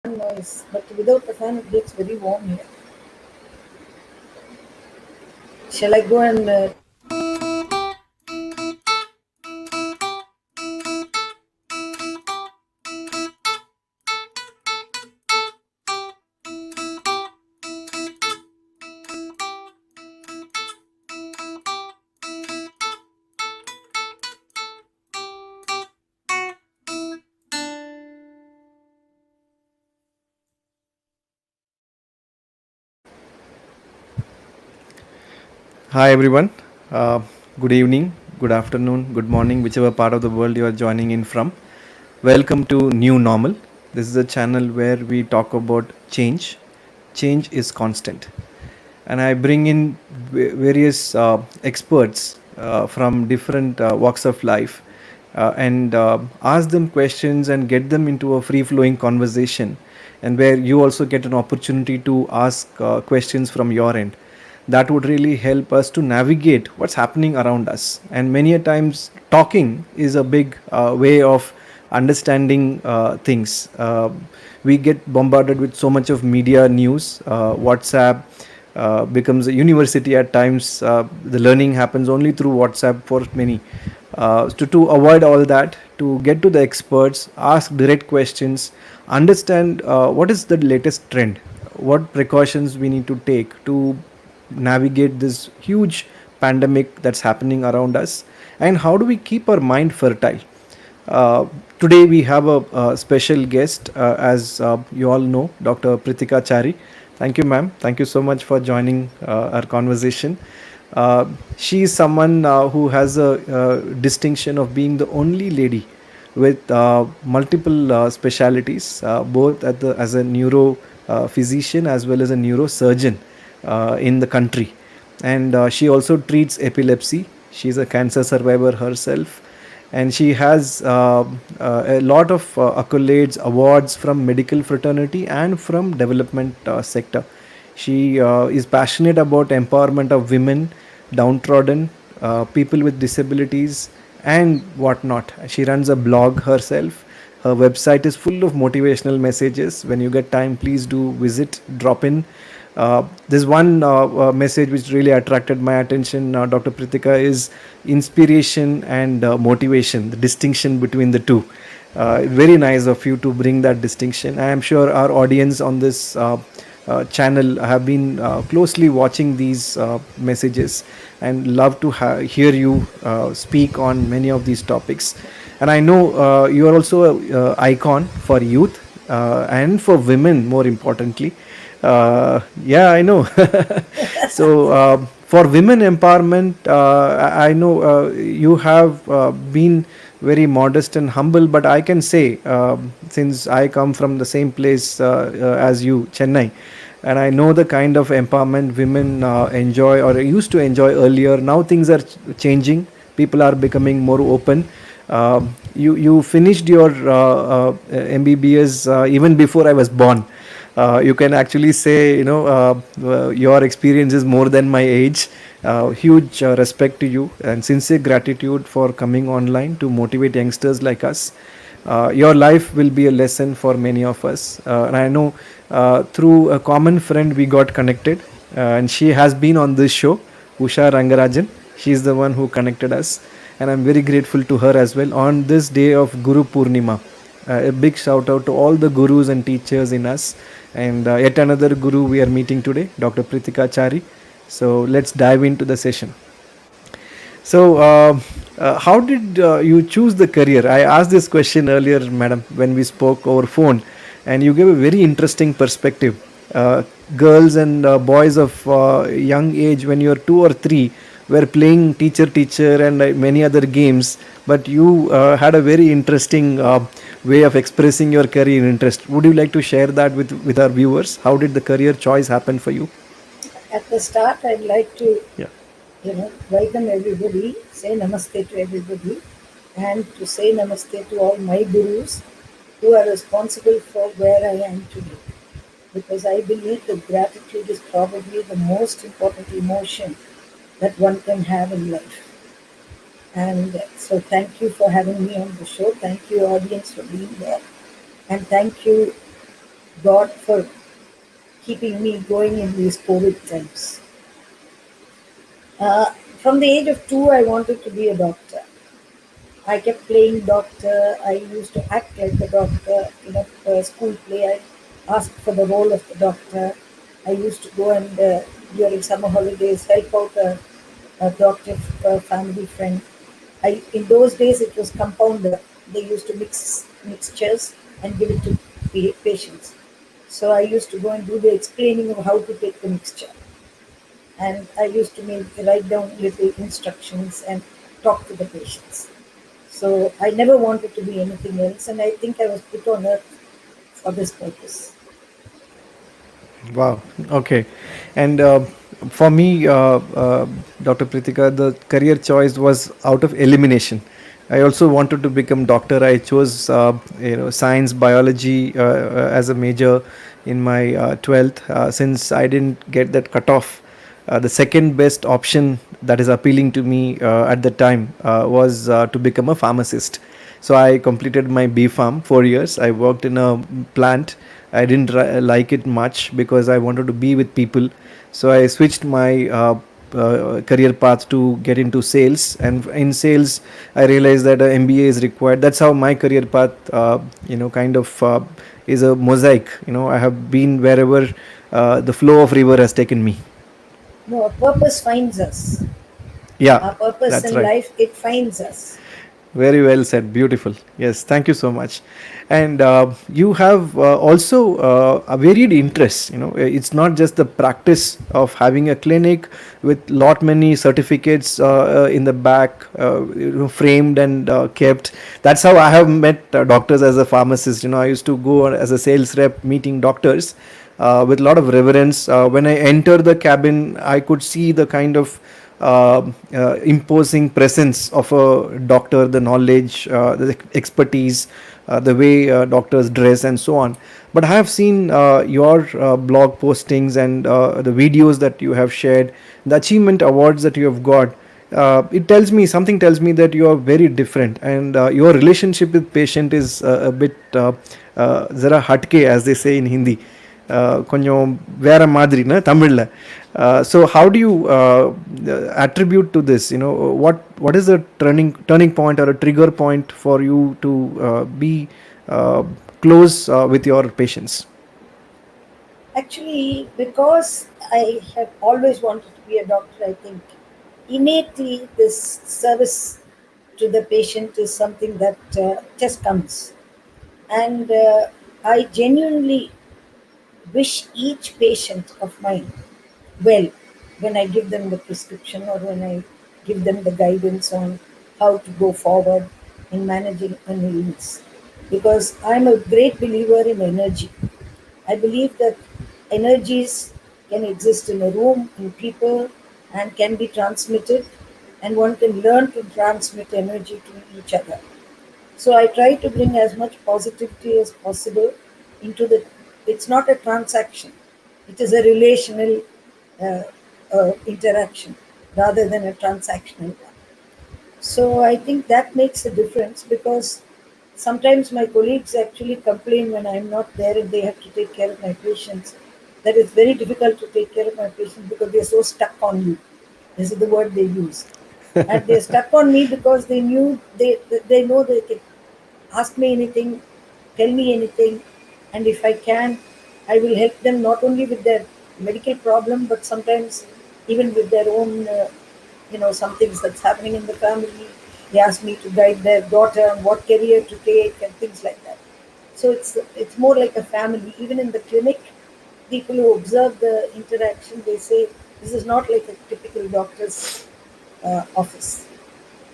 Noise, but without the fan it gets very warm here. Shall I go and Hi everyone. Good evening, good afternoon, good morning, whichever part of the world you are joining in from. Welcome to New Normal. This is a channel where we talk about change. Change is constant. And I bring in various experts from different walks of life and ask them questions and get them into a free flowing conversation, and where you also get an opportunity to ask questions from your end. That would really help us to navigate what's happening around us. And many a times talking is a big way of understanding things. We get bombarded with so much of media news. WhatsApp becomes a university at times. The learning happens only through WhatsApp for many. To avoid all that, to get to the experts, ask direct questions, understand what is the latest trend, what precautions we need to take to navigate this huge pandemic that's happening around us, and how do we keep our mind fertile. Today we have a special guest, as you all know, Dr. Prithika Chary. Thank you, ma'am. Thank you so much for joining our conversation. She is someone who has a distinction of being the only lady with multiple specialities, both as a neuro physician as well as a neurosurgeon in the country. And she also treats epilepsy. She's a cancer survivor herself, and she has a lot of accolades, awards from medical fraternity and from development sector. She is passionate about empowerment of women, downtrodden, people with disabilities, and whatnot. She runs a blog herself. Her website is full of motivational messages. When you get time, please do visit, drop in. There's one message which really attracted my attention, Dr. Prithika, is inspiration and motivation, the distinction between the two. Very nice of you to bring that distinction. I am sure our audience on this channel have been closely watching these messages and love to hear you speak on many of these topics. And I know you are also an icon for youth and for women, more importantly. Yeah, I know. So, for women empowerment, I know you have been very modest and humble, but I can say, since I come from the same place as you, Chennai, and I know the kind of empowerment women enjoy or used to enjoy earlier. Now things are changing. People are becoming more open. You finished your MBBS even before I was born. You can actually say, your experience is more than my age. Huge respect to you and sincere gratitude for coming online to motivate youngsters like us. Your life will be a lesson for many of us. And I know through a common friend we got connected, and she has been on this show, Usha Rangarajan. She is the one who connected us, and I'm very grateful to her as well on this day of Guru Purnima. A big shout out to all the gurus and teachers in us, and yet another guru we are meeting today, Dr. Prithika Chary. So let's dive into the session. So, how did you choose the career? I asked this question earlier, madam, when we spoke over phone, and you gave a very interesting perspective. Girls and boys of young age, when you're 2 or 3, were playing teacher and many other games, but you had a very interesting way of expressing your career interest. Would you like to share that with our viewers? How did the career choice happen for you? at the start I'd like to Yeah. welcome everybody, say namaste to everybody, and to say namaste to all my gurus who are responsible for where I am today. Because I believe that gratitude is probably the most important emotion that one can have in life. And so thank you for having me on the show. Thank you, audience, for being there. And thank you, God for keeping me going in these COVID times. Uh, from the age of 2, I wanted to be a doctor. I kept playing doctor. I used to act like the doctor in a school play. I asked for the role of the doctor. I used to go and during summer holidays help out a doctor family friend. In those days it was compounder. They used to mix mixtures and give it to patients. So I used to go and do the explaining of how to take the mixture, and I used to write down little instructions and talk to the patients. So I never wanted to be anything else, and I think I was put on earth for this purpose. Wow. Okay. And for me, Dr. Prithika, the career choice was out of elimination. I also wanted to become doctor. I chose science biology as a major in my 12th, since I didn't get that cutoff. The second best option that is appealing to me at the time was to become a pharmacist. So I completed my B Farm 4 years. I worked in a plant. I didn't like it much because I wanted to be with people. So I switched my career path to get into sales, and in sales I realized that an MBA is required. That's how my career path kind of is a mosaic. I have been wherever the flow of river has taken me. No, a purpose finds us. Yeah, Our purpose that's in right. life, it finds us. Very well said. Beautiful. Yes, thank you so much. And you have also a varied interests. It's not just the practice of having a clinic with lot many certificates in the back, framed and kept. That's how I have met doctors as a pharmacist. I used to go as a sales rep meeting doctors with a lot of reverence. When I enter the cabin, I could see the kind of imposing presence of a doctor, the knowledge, the expertise, the way doctors dress, and so on. But I have seen your blog postings and the videos that you have shared, the achievement awards that you have got. It tells me something, tells me that you are very different, and your relationship with patient is a bit zara hatke, as they say in Hindi. கொஞ்சம் வேற மாதிரின்னு தமிழில். So how do you attribute to this? What is the turning point or a trigger point for you to be uh, close with your patients? Actually, because I have always wanted to be a doctor, I think innately this service to the patient is something that just comes. And I genuinely wish each patient of mine well when I give them the prescription or when I give them the guidance on how to go forward in managing an illness. Because I'm a great believer in energy. I believe that energies can exist in a room, in people, and can be transmitted, and one can learn to transmit energy to each other. So I try to bring as much positivity as possible into the. It's not a transaction; it is a relational uh, interaction rather than a transactional one. So I think that makes a difference because sometimes my colleagues actually complain when I'm not there and they have to take care of my patients. That it's very difficult to take care of my patients because they're so stuck on you. This is the word they use, and they're stuck on me because they know they can ask me anything, tell me anything, and if I can, I will help them not only with their medical problem, but sometimes even with their own, some things that's happening in the family. They ask me to guide their daughter on what career to take and things like that. So it's more like a family. Even in the clinic, people who observe the interaction, they say this is not like a typical doctor's office.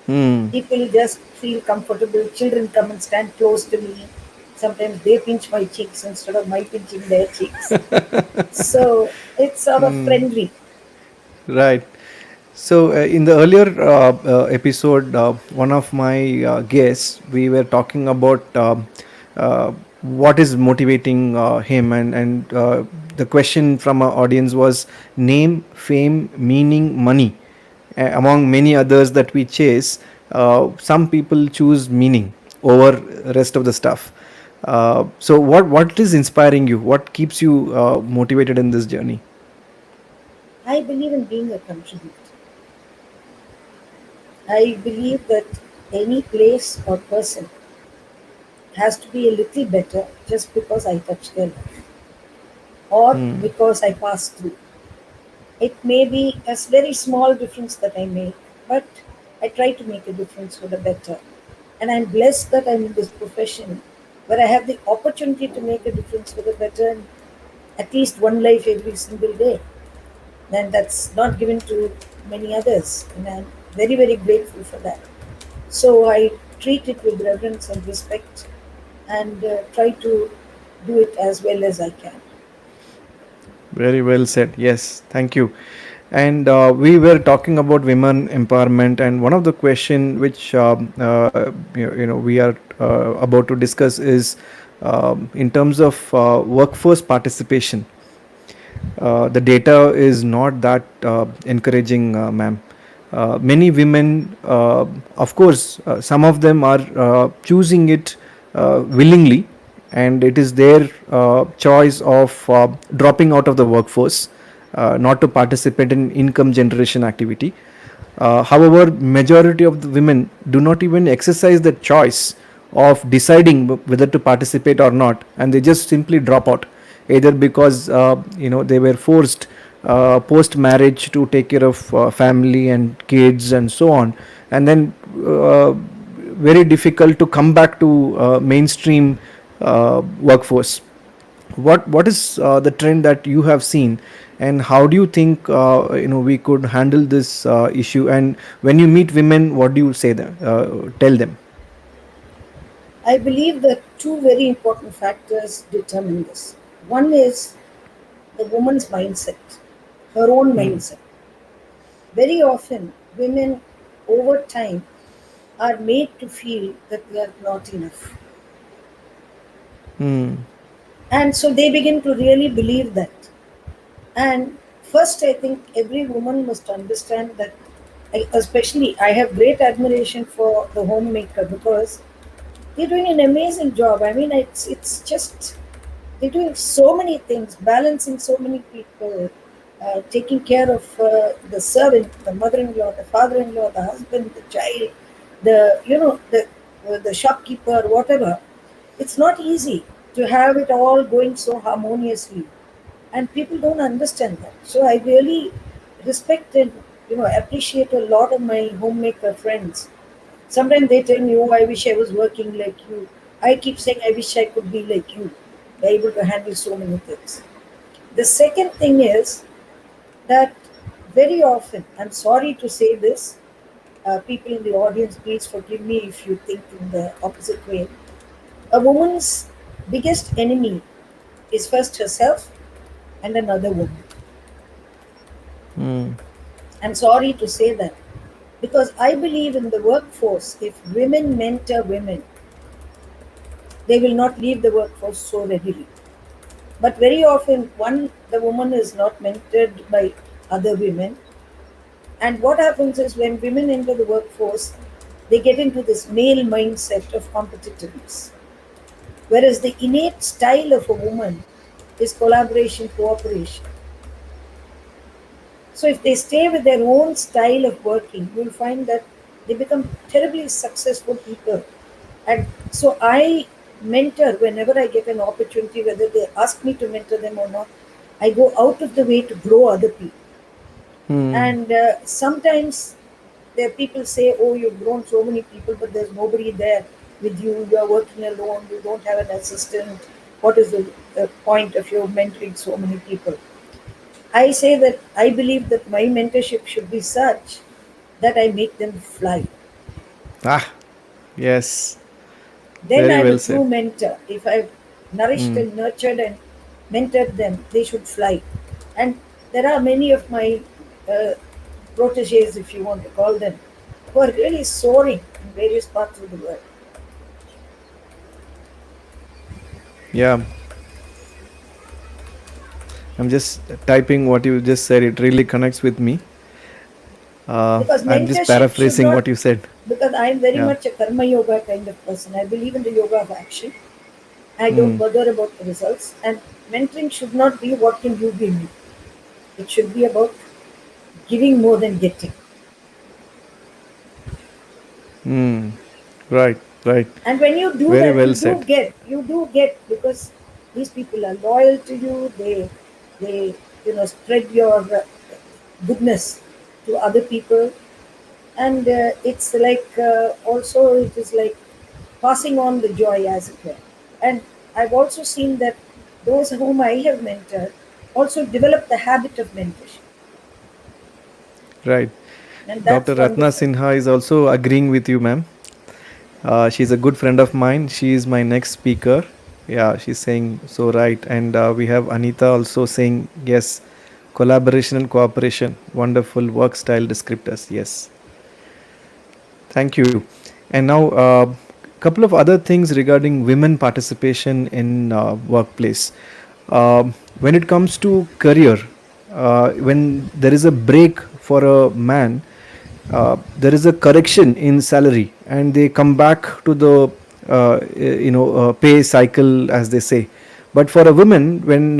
Hmm. People just feel comfortable. Children come and stand close to me. Sometimes they pinch my cheeks instead of my pinching their cheeks. So it's sort of friendly. Right. So, in the earlier episode, one of my guests, we were talking about what is motivating him, and the question from our audience was name, fame, meaning, money. Among many others that we chase, some people choose meaning over rest of the stuff. So what is inspiring you? What keeps you motivated in this journey? I believe in being a contributor. I believe that any place or person has to be a little better just because I touch their life or Hmm. because I pass through. It may be a very small difference that I make, but I try to make a difference for the better. And I'm blessed that I'm in this profession where I have the opportunity to make a difference for the better in at least one life every single day. And that's not given to many others. And I'm very, very grateful for that. So I treat it with reverence and respect and try to do it as well as I can. Very well said. Yes, thank you. And we were talking about women empowerment, and one of the question which we are about to discuss is in terms of workforce participation. The data is not that encouraging, ma'am. Many women, of course, some of them are choosing it willingly, and it is their choice of dropping out of the workforce, not to participate in income generation activity. However, majority of the women do not even exercise the choice of deciding whether to participate or not, and they just simply drop out, either because they were forced post marriage to take care of family and kids and so on, and then very difficult to come back to mainstream workforce. What is the trend that you have seen, and how do you think we could handle this issue? And when you meet women, what do you say them, tell them? I believe that two very important factors determine this. One is the woman's mindset, her own Hmm. mindset. Very often, women over time are made to feel that they are not enough. Hmm. And so they begin to really believe that. And first, I think every woman must understand that, especially, I have great admiration for the homemaker because they're doing an amazing job. I mean, it's just they're doing so many things, balancing so many people, taking care of the servant, the mother-in-law, the father-in-law, the husband, the child, the shopkeeper, whatever. It's not easy to have it all going so harmoniously, and people don't understand that. So I really respect and appreciate a lot of my homemaker friends. Sometimes they tell me, "Oh, I wish I was working like you." I keep saying, "I wish I could be like you, able to handle so many things." The second thing is that very often, I'm sorry to say this, people in the audience, please forgive me if you think in the opposite way. A woman's biggest enemy is first herself and another woman. Hmm. I'm sorry to say that because I believe in the workforce, if women mentor women, they will not leave the workforce so readily. But very often, one, the woman is not mentored by other women. And what happens is when women enter the workforce, they get into this male mindset of competitiveness. Whereas the innate style of a woman is collaboration, cooperation. So if they stay with their own style of working, you'll find that they become terribly successful people. And so I mentor whenever I get an opportunity, whether they ask me to mentor them or not. I go out of the way to grow other people. Hmm. And sometimes there people say, "Oh, you've grown so many people, but there's nobody there with you. You are working alone. You don't have an assistant. What is the point of your mentoring so many people?" I say that I believe that my mentorship should be such that I make them fly. Ah, yes, Then very I'm a well said. true mentor. If I've nourished Hmm. and nurtured and mentored them, they should fly. And there are many of my uh, proteges, if you want to call them, who are really soaring in various parts of the world. Yeah, I'm just typing what you just said. It really connects with me. Because I'm just mentorship should paraphrasing not, what you said. because I'm very Yeah. much a karma yoga kind of person. I believe in the yoga of action. I don't bother about the results. And mentoring should not be what can you give me. It should be about giving more than getting. Hmm. Right. Right. And when you do Very that, well said. you do get because these people are loyal to you. They spread your goodness to other people, and it's like also it is like passing on the joy as it were. And I've also seen that those whom I have mentored also develop the habit of mentorship, Right. and Dr. that's Ratna wonderful. Sinha is also agreeing with you, ma'am. She's a good friend of mine. She is my next speaker. Yeah, she's saying so right. And we have Anita also saying yes, collaboration and cooperation, wonderful work style descriptors. Yes, thank you. And now, couple of other things regarding women participation in workplace. When it comes to career, when there is a break for a man, there is a correction in salary and they come back to the pay cycle, as they say. But for a woman, when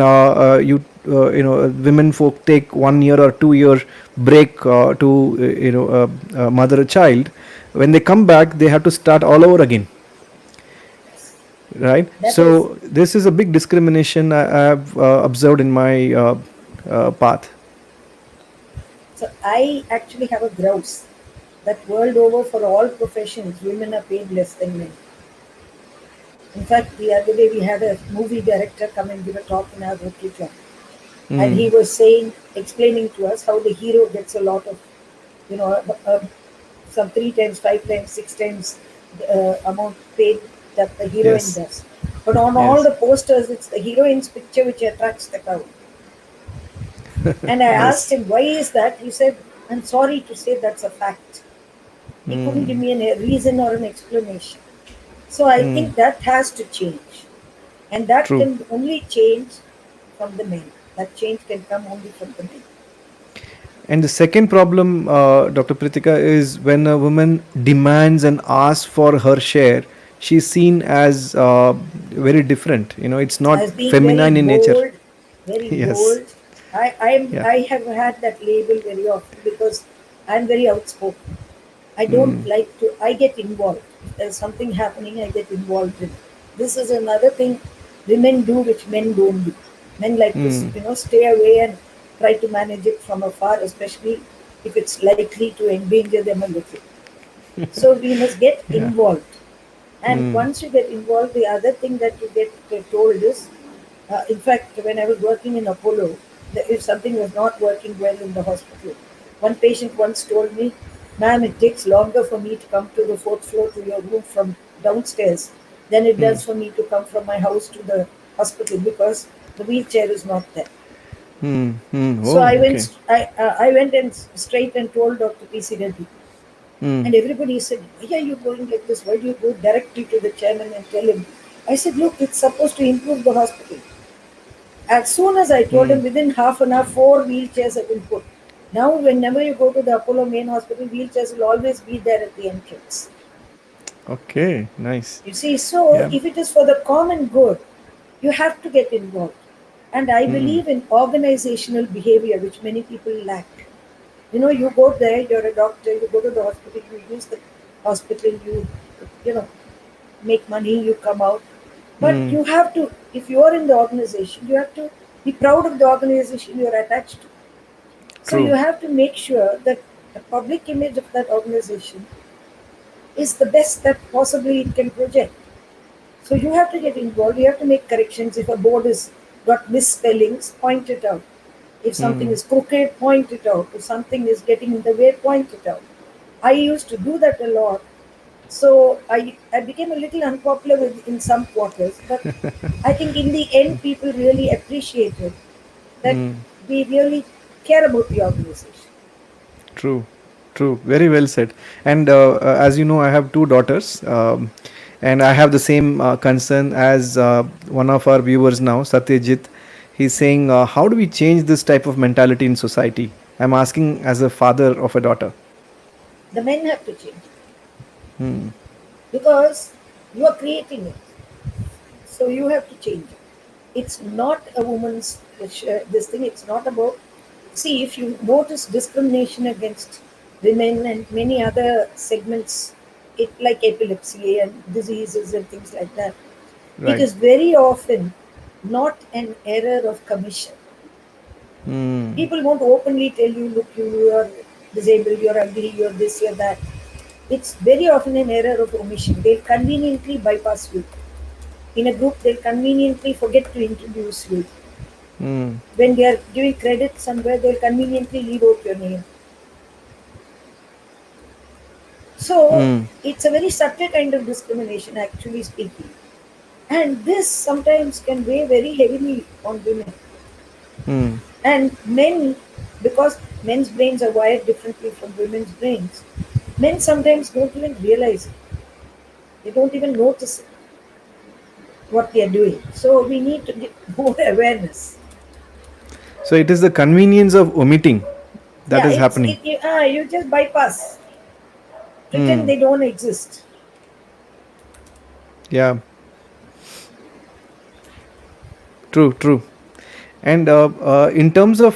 women folk take 1 year or 2 year break to mother a child, when they come back they have to start all over again, right? That is, So this is a big discrimination I have observed in my path. so I actually have a grouse that world over for all professions, women are paid less than men. In fact, the other day we had a movie director come and give a talk in our Rotary Club, and he Mm. was saying, explaining to us how the hero gets a lot of, you know, some 3 times, 5 times, 6 times amount paid that the heroine Yes. does. But on all Yes. the posters, it's the heroine's picture which attracts the crowd. And I asked Yes. him, why is that? He said, I'm sorry to say that's a fact. He couldn't give Mm. me a reason or an explanation. So I Mm. think that has to change. And that True. can only change from the men. That change can come only from the men. And the second problem, Dr. Prithika, is when a woman demands and asks for her share, she's seen as very different. You know, it's not As being very feminine in nature. bold, very Yes. bold. I Yeah. have had that label very often because I'm very outspoken. I don't Mm. like to. I get involved. If there's something happening, I get involved in it. This is another thing women do which men don't do. Men like to Mm. stay away and try to manage it from afar, especially if it's likely to endanger them a little. So we must get Yeah. involved. And Mm. once you get involved, the other thing that you get told is, in fact, when I was working in Apollo, if something was not working well in the hospital, one patient once told me, "Ma'am, it takes longer for me to come to the fourth floor to your room from downstairs than it Mm. does for me to come from my house to the hospital because the wheelchair is not there." Mm. Mm. So Oh, okay. I went and straight and told Dr. P.C. Reddy. Mm. And everybody said, why are you going like this? Why do you go directly to the chairman and tell him? I said, look, it's supposed to improve the hospital. As soon as I told Mm. him, within half an hour, 4 wheelchairs have been put. Now, whenever you go to the Apollo main hospital, wheelchairs will always be there at the entrance. Okay. Nice. You see, so Yeah. if it is for the common good, you have to get involved. And I Mm. believe in organizational behavior, which many people lack. You go there, you're a doctor, you go to the hospital, you use the hospital, you know, make money, you come out. But Mm. you have to, if you are in the organization, you have to be proud of the organization you are attached to. So you True. have to make sure that the public image of that organization is the best that possibly it can project. So you have to get involved, you have to make corrections. If a board is got misspellings, point it out. If something Mm. is crooked, point it out. If something is getting in the way, point it out. I used to do that a lot. So I became a little unpopular in some quarters, but I think in the end, people really appreciated that Mm. we really care about the organization. True, true. Very well said. And as you know, I have two daughters, and I have the same concern as one of our viewers now, Satyajit. He's saying, "How do we change this type of mentality in society?" I'm asking as a father of a daughter. The men have to change Hmm. because you are creating it. So you have to change it. It's not a woman's this thing. It's not about. See, if you notice discrimination against women and many other segments, it like epilepsy and diseases and things like that, it Right. is very often not an error of commission. Hmm. People won't openly tell you, look, you are disabled, you're ugly, you're this, you're that. It's very often an error of omission. They'll conveniently bypass you. In a group, they'll conveniently forget to introduce you. Hmm. When they are giving credit somewhere, they'll conveniently leave out your name. So Hmm. it's a very subtle kind of discrimination, actually speaking. And this sometimes can weigh very heavily on women. Hmm. And men, because men's brains are wired differently from women's brains, men sometimes don't even realize it. They don't even notice it, what they are doing. So we need to get more awareness. So it is the convenience of omitting that Yeah, is happening. you just bypass, pretend Hmm. they don't exist. Yeah. True. True. And in terms of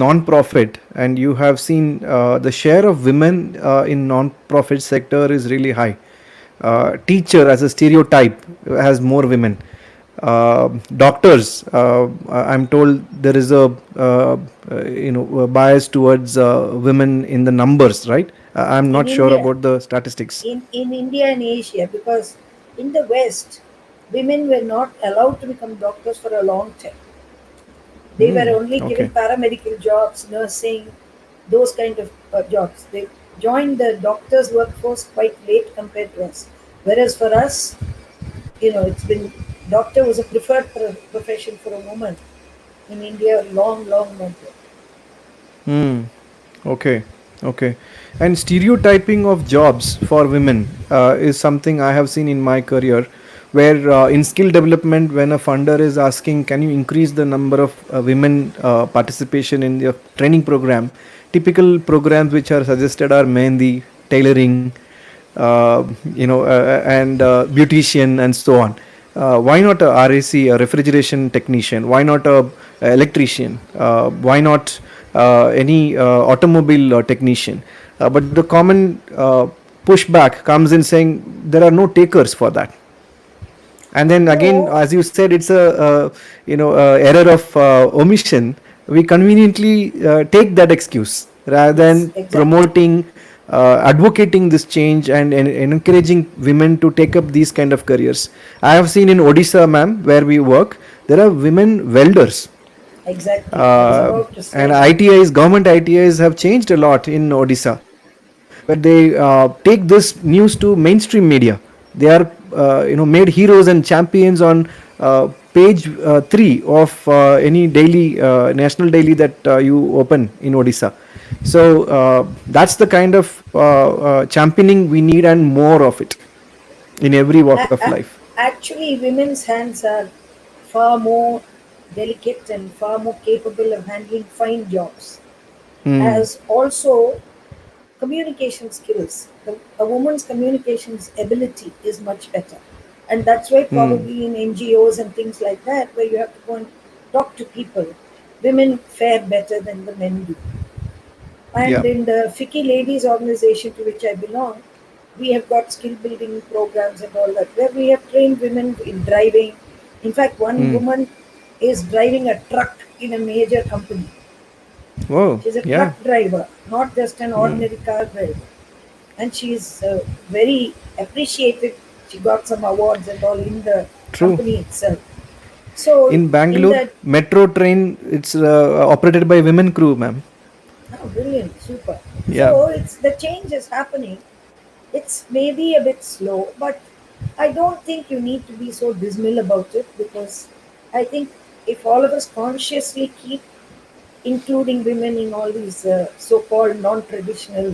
non-profit, and you have seen the share of women in non-profit sector is really high. Teacher as a stereotype has more women. Doctors, I'm told there is a bias towards women in the numbers, right? I'm In not sure India, about the statistics. in India and Asia, because in the West, women were not allowed to become doctors for a long time. They were Hmm. only given Okay. paramedical jobs, nursing, those kind of jobs. They joined the doctors' workforce quite late compared to us. Whereas for us, it's been doctor was a preferred profession for a woman in India long, long, long ago. Hmm. Okay, okay. And stereotyping of jobs for women is something I have seen in my career, where in skill development, when a funder is asking, can you increase the number of women participation in your training program? Typical programs which are suggested are mehendi, tailoring, and beautician and so on. Why not a RAC, a refrigeration technician? Why not a electrician? Why not any automobile technician? But the common pushback comes in saying there are no takers for that. And then again, No, as you said, it's a error of omission. We conveniently take that excuse rather yes, than exactly. promoting, advocating this change, and encouraging women to take up these kind of careers. I have seen in Odisha, ma'am, where we work, there are women welders. Exactly. I was about to And say that. ITIs, government ITIs have changed a lot in Odisha, where they take this news to mainstream media. They are made heroes and champions on page 3 of any daily national daily that you open in Odisha. So that's the kind of championing we need, and more of it in every walk of life. Actually, women's hands are far more delicate and far more capable of handling fine jobs. Hmm. As also communication skills. A woman's communications ability is much better. And that's why Hmm. probably in NGOs and things like that, where you have to go and talk to people, women fare better than the men do. And Yeah. in the Ficky Ladies organization to which I belong, we have got skill building programs and all that, where we have trained women in driving. In fact, one Hmm. woman is driving a truck in a major company. Oh, She's a yeah. truck driver, not just an Hmm. ordinary car driver. And she's very appreciated. She got some awards and all in the True. company itself. So, In in Bangalore, that, metro train, it's operated by women crew, ma'am. oh, brilliant, super. Yeah. So, it's the change is happening. It's maybe a bit slow, but I don't think you need to be so dismal about it, because I think if all of us consciously keep including women in all these so-called non-traditional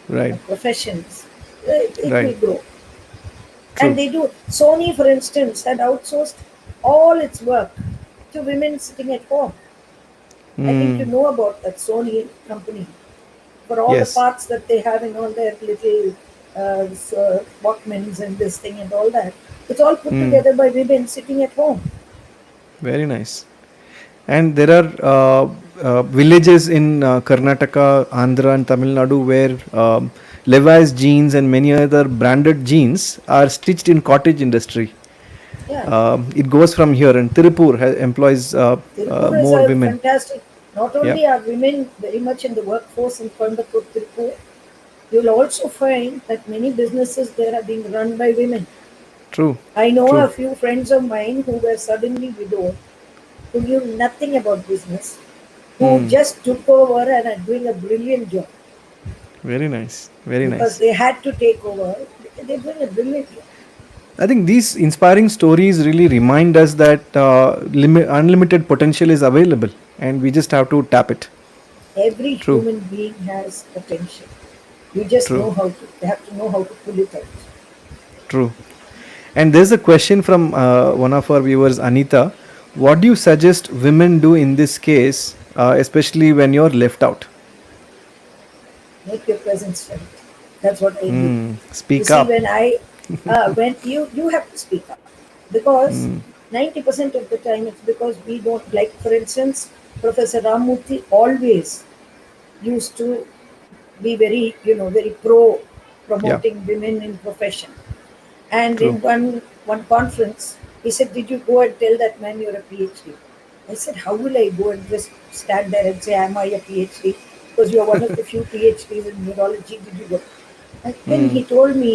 Right. professions, it Right. will grow. And True. they do. Sony, for instance, had outsourced all its work to women sitting at home. I think you Hmm. know about that Sony company for all the Yes. parts that they have in all their little. Walkmans and this thing and all that. It's all put Hmm. together by women sitting at home. Very nice. And there are villages in Karnataka, Andhra, and Tamil Nadu where Levi's jeans and many other branded jeans are stitched in cottage industry. Yeah, It goes from here, and Tirupur employs Tirupur is more a women. fantastic. Not Yep, only are women very much in the workforce in Coimbatore, Tirupur, you'll also find that many businesses there are being run by women. true, I know true. a few friends of mine who were suddenly widowed, who knew nothing about business, who Hmm. just took over and are doing a brilliant job Very nice, very because nice. they had to take over. They're doing a brilliant job. I think these inspiring stories really remind us that unlimited potential is available, and we just have to tap it. Every True, human being has potential. You just true, know how to. They have to know how to pull it out. true. And there's a question from one of our viewers, Anita. What do you suggest women do in this case, especially when you're left out? Make your presence felt. That's what I do. You Speak see, up. when you have to speak up because 90% of the time it's because we don't like. For instance, Professor Ramurthy always used to be very, very pro Yeah, promoting women in profession. And true. in one conference, he said, "Did you go and tell that man you're a PhD?" I said, "How will I go and just stand there and say, am I a PhD? Because you're one of the few PhDs in neurology. Did you go?" And then Hmm. he told me,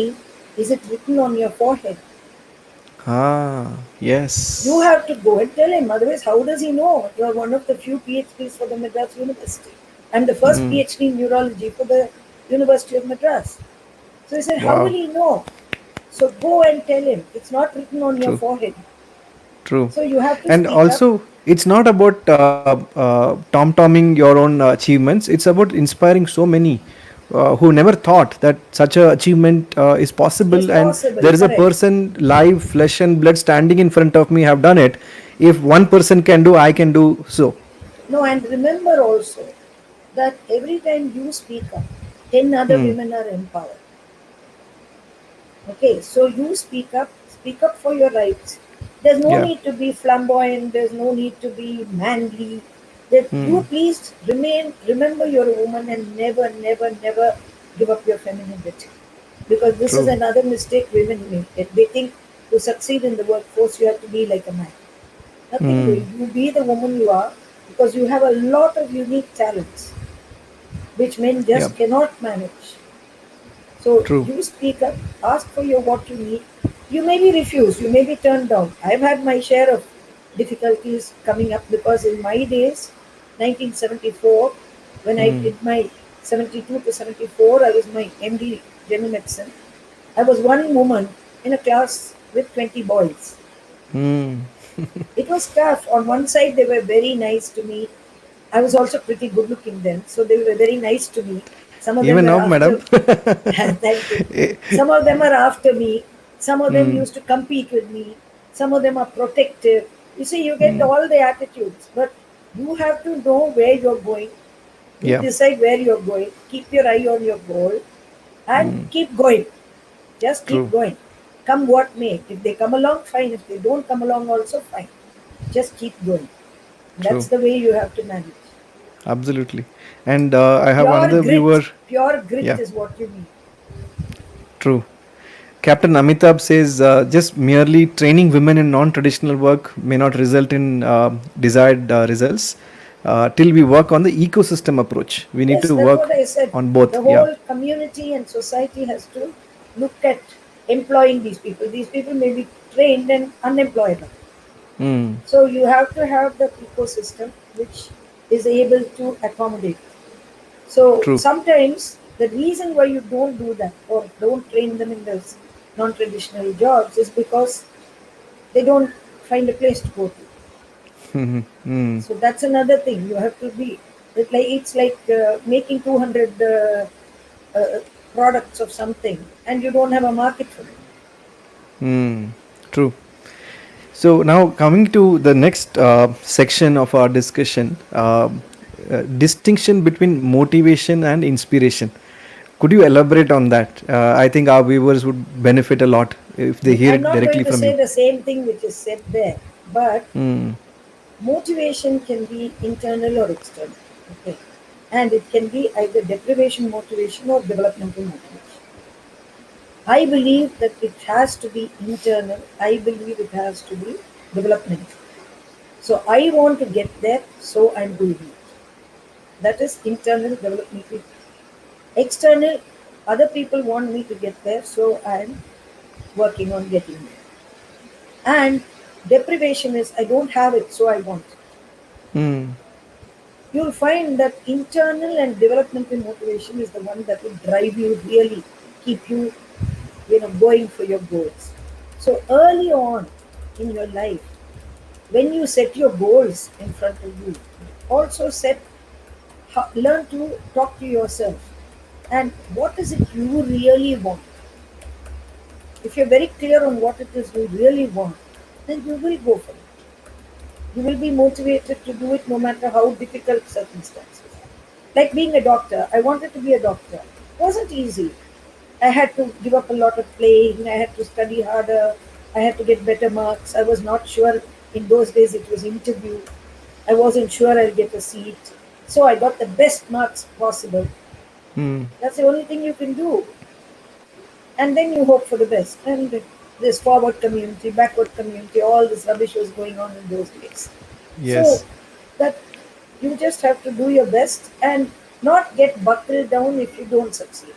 "Is it written on your forehead?" Ah, You yes. have to go and tell him. Otherwise, how does he know you're one of the few PhDs for the Madras University? I'm the first Hmm. PhD in neurology for the University of Madras. So he said, "How will Wow. he know?" So go and tell him. It's not written on your True. forehead. True. So you have to And speak up. also, it's not about tom-tomming your own achievements. It's about inspiring so many who never thought that such a achievement is It's possible, and possible, there is a correct. person live, flesh and blood, standing in front of me have done it. If one person can do, I can do so. No, and remember also that every time you speak up, 10 other Hmm. women are empowered. Okay, so you speak up for your rights. There's no Yeah. need to be flamboyant, there's no need to be manly. That Hmm. you please remember you're a woman and never, never, never give up your femininity. Because this is True. another mistake women make. They think to succeed in the workforce, you have to be like a man. Nothing Hmm. doing. You be the woman you are because you have a lot of unique talents which men Yeah. just cannot manage. So True. you speak up, ask for your what you need. You may be refused, you may be turned down. I've had my share of difficulties coming up because in my days, 1974, when I Hmm. did my 72 to 74, I was my MD general medicine. I was one woman in a class with 20 boys. Hmm. It was tough. On one side, they were very nice to me. I was also pretty good looking then, so they were very nice to me. Some of them Even were now, madam. after, thank you. Some of them are after me. Some of them Hmm. used to compete with me. Some of them are protective. You see, you get Hmm. all the attitudes, but you have to know where you're going. You Yeah. decide where you're going. Keep your eye on your goal and keep going. Just keep True. going. Come what may. If they come along, fine. If they don't come along, also fine. Just keep going. That's True. the way you have to manage. Absolutely. And I have Pure another viewer. grit. Pure grit Yeah, is what you need. true. Captain Amitabh says just merely training women in non traditional work may not result in desired results till we work on the ecosystem approach. We need Yes, to that's work what I said. on both. The Yeah. whole community and society has to look at employing these people. These people may be trained and unemployable. Mm, So you have to have the ecosystem which is able to accommodate. So true. sometimes the reason why you don't do that or don't train them in those non-traditional jobs is because they don't find a place to go to. Mm, So that's another thing you have to be. It's like making 200 uh, products of something and you don't have a market for it. mm, true. So now coming to the next section of our discussion, distinction between motivation and inspiration. Could you elaborate on that? I think our viewers would benefit a lot if they hear I'm it not directly going to from say you. the same thing which is said there, but Hmm. motivation can be internal or external. Okay. And it can be either deprivation motivation or developmental motivation. I believe that it has to be internal. I believe it has to be developmental. So I want to get there, so I'm doing it. That is internal developmental. External, other people want me to get there, so I'm working on getting there. And deprivation is I don't have it, so I want it. Hmm. You'll find that internal and developmental motivation is the one that will drive you really, keep you, going for your goals. So early on in your life, when you set your goals in front of you, also learn to talk to yourself. And what is it you really want? If you're very clear on what it is you really want, then you will go for it. You will be motivated to do it no matter how difficult circumstances. Like being a doctor, I wanted to be a doctor. It wasn't easy. I had to give up a lot of playing, I had to study harder, I had to get better marks. I was not sure in those days it was interview. I wasn't sure I'll get a seat. So I got the best marks possible. Hmm. That's the only thing you can do. And then you hope for the best. And this forward community, backward community, all this rubbish was going on in those days. So Yes. that you just have to do your best and not get buckled down if you don't succeed.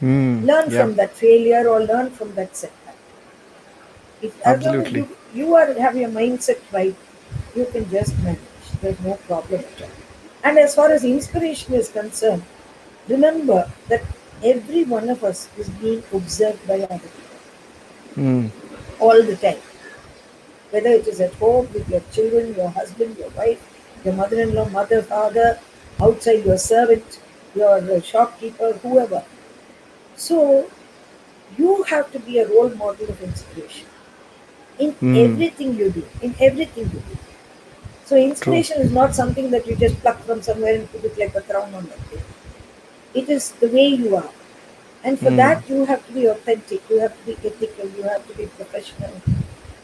Hmm. Learn Yeah. from that failure or learn from that setback. If as long as Absolutely. you have your mindset right, you can just manage. There's no problem at all. And as far as inspiration is concerned, remember that every one of us is being observed by other people Hmm. all the time. Whether it is at home with your children, your husband, your wife, your mother-in-law, mother, father, outside your servant, your shopkeeper, whoever. So you have to be a role model of inspiration in Hmm. everything you do. In everything you do. So True. inspiration is not something that you just pluck from somewhere and put it like a crown on that thing. It is the way you are. And for Hmm. that, you have to be authentic, you have to be ethical, you have to be professional,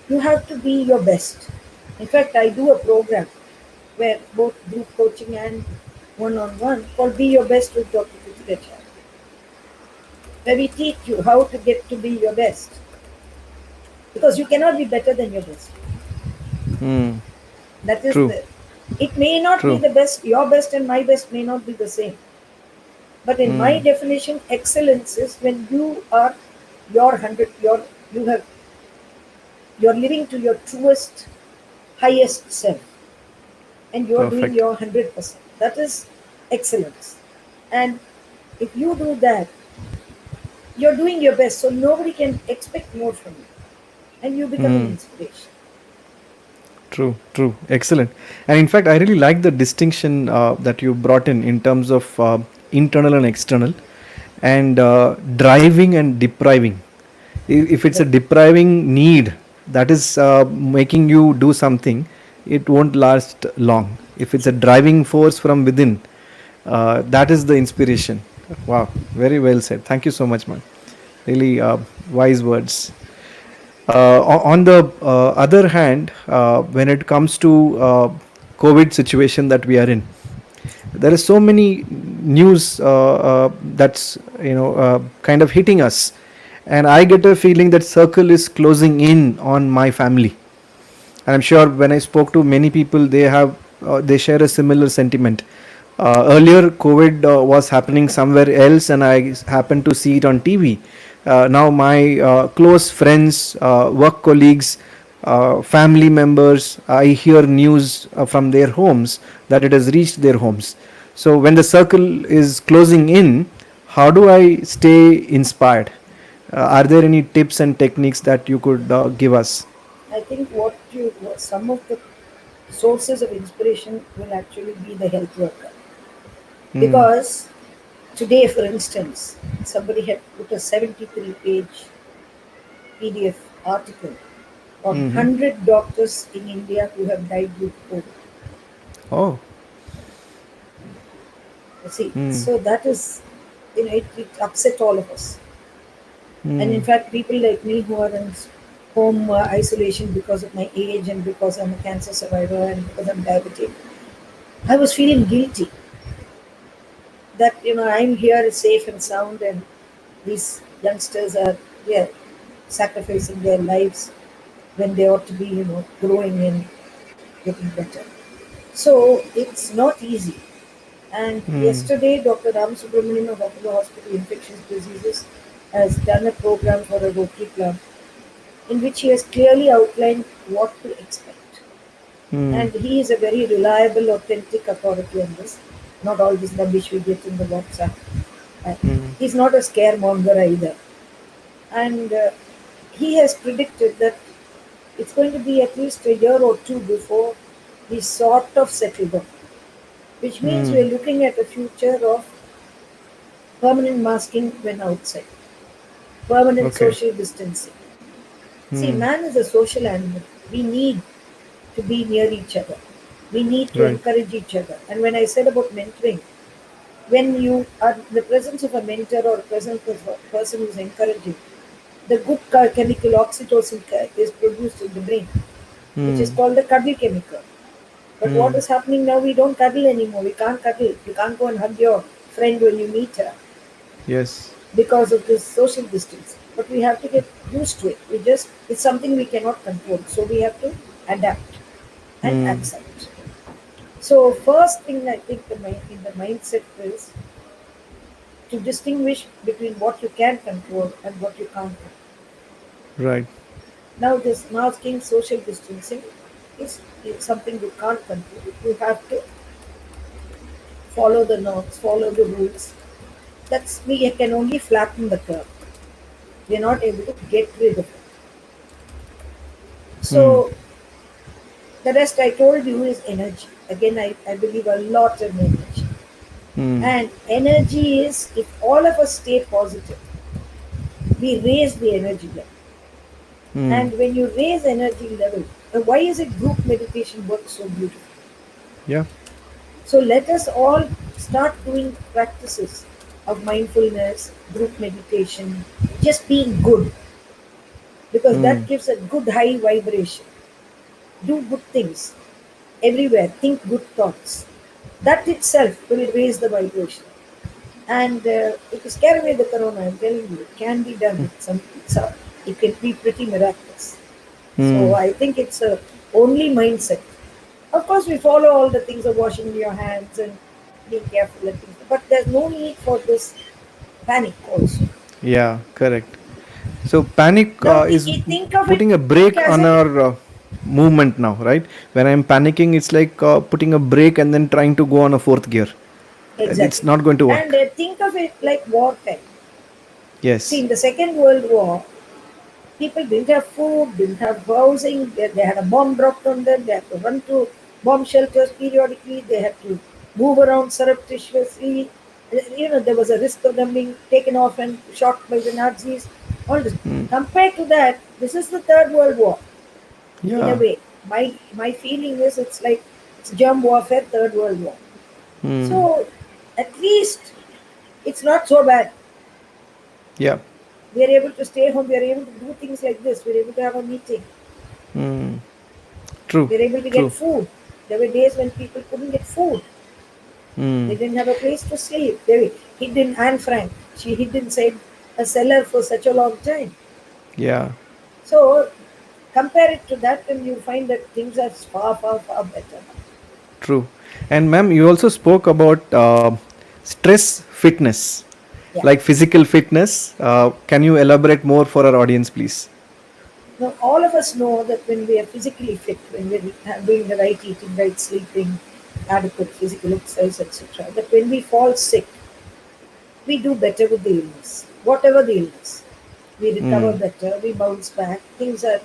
you have to be your best. In fact, I do a program where both group coaching and one on one called Be Your Best with Dr. PrithikaChary, where we teach you how to get to be your best. Because you cannot be better than your best. Hmm. That is True. it may not be True. the best, your best and my best may not be the same. But in my Hmm. definition, excellence is when you are your hundred, you have you're living to your truest, highest self, and you're doing Perfect. your 100%. That is excellence. And if you do that, you're doing your best, so nobody can expect more from you, and you become an Hmm. inspiration. True, true, excellent. And in fact, I really like the distinction that you brought in terms of internal and external, and driving and depriving. If it's a Right. depriving need that is making you do something, it won't last long. If it's a driving force from within, that is the inspiration. Wow, very well said. Thank you so much, man. Really wise words. On the other hand, when it comes to COVID situation that we are in, there is so many news that's kind of hitting us, and I get a feeling that circle is closing in on my family. And I'm sure when I spoke to many people, they share a similar sentiment. Earlier, COVID was happening somewhere else, and I happened to see it on TV. Now, my close friends, work colleagues, family members, I hear news from their homes that it has reached their homes. So, when the circle is closing in, how do I stay inspired? Are there any tips and techniques that you could give us? I think some of the sources of inspiration will actually be the health worker. Hmm. Because today, for instance, somebody had put a 73-page PDF article on Mm-hmm. 100 doctors in India who have died due to COVID. Oh. You see, Hmm. so that is, it upset all of us. And in Mm. fact, people like me who are in home isolation because of my age and because I'm a cancer survivor and because I'm diabetic, I was feeling guilty that I'm here safe and sound, and these youngsters are, yeah, sacrificing their lives when they ought to be growing and getting better. So it's not easy. And Mm. yesterday, Dr. Ram Subramanian of Apollo Hospital Infectious Diseases has done a program for a Rotary Club in which he has clearly outlined what to expect. Mm. And he is a very reliable, authentic authority on this, not all this rubbish we get in the WhatsApp. Uh, Mm. he's not a scaremonger either. And he has predicted that it's going to be at least a year or two before we sort of settle down, which means Mm. we're looking at a future of permanent masking when outside, permanent Okay. social distancing. See, Mm. man is a social animal. We need to be near each other. We need to Right. encourage each other. And when I said about mentoring, when you are in the presence of a mentor or a presence of a person who's encouraging, the good chemical oxytocin is produced in the brain, which is Mm. called the cuddle chemical. But what Mm. is happening now? We don't cuddle anymore. We can't cuddle. You can't go and hug your friend when you meet her Yes. because of this social distance. But we have to get used to it. It's something we cannot control. So we have to adapt and Mm. accept. So first thing I think in the mindset is to distinguish between what you can control and what you can't control. Right. Now this masking, social distancing is something you can't control. You have to follow the norms, follow the rules. That's we can only flatten the curve. We are not able to get rid of it. Mm. So the rest I told you is energy. Again, I believe a lot in energy. Mm. And energy is, if all of us stay positive, we raise the energy level. Mm. And when you raise energy level, why is it group meditation works so beautiful? Yeah. So let us all start doing practices of mindfulness, group meditation, just being good, because that Mm. gives a good high vibration. Do good things everywhere, think good thoughts. That itself will raise the vibration. And it will scare away the corona, I'm telling you, it can be done. It can be pretty miraculous. So Mm. I think it's a only mindset. Of course, we follow all the things of washing your hands and being careful and things, but there's no need for this panic also. Yeah. Correct. So panic Now, is think of it, putting a think brake as on a our movement now, right? When I'm panicking, it's like putting a brake and then trying to go on a fourth gear. It's exactly, not going to and work. think of it like wartime. See, Yes. in the Second World War, people didn't have food, didn't have housing. They had a bomb dropped on them. They had to run to bomb shelters periodically. They had to move around surreptitiously. There was a risk of them being taken off and shot by the Nazis. All this. Mm. Compared to that, this is the Third World War. In a Yeah. way, my feeling is it's germ warfare, Third World War. Mm. So at least it's not so bad. Yeah. We are able to stay home. We are able to do things like this. We are able to have a meeting. Mm. True. We were able to get True. food. There were days when people couldn't get food. They Mm. didn't have a place to sleep. They hid in Anne Frank. She hid inside a cellar for such a long time. Yeah. So compare it to that, and you find that things are far, far, far better. True. And ma'am, you also spoke about stress fitness, Yeah. like physical fitness. Can you elaborate more for our audience, please? Now, all of us know that when we are physically fit, when we're doing the right eating, right sleeping, adequate physical exercise, etc., that when we fall sick, we do better with the illness, whatever the illness. We recover Mm. better, we bounce back, things are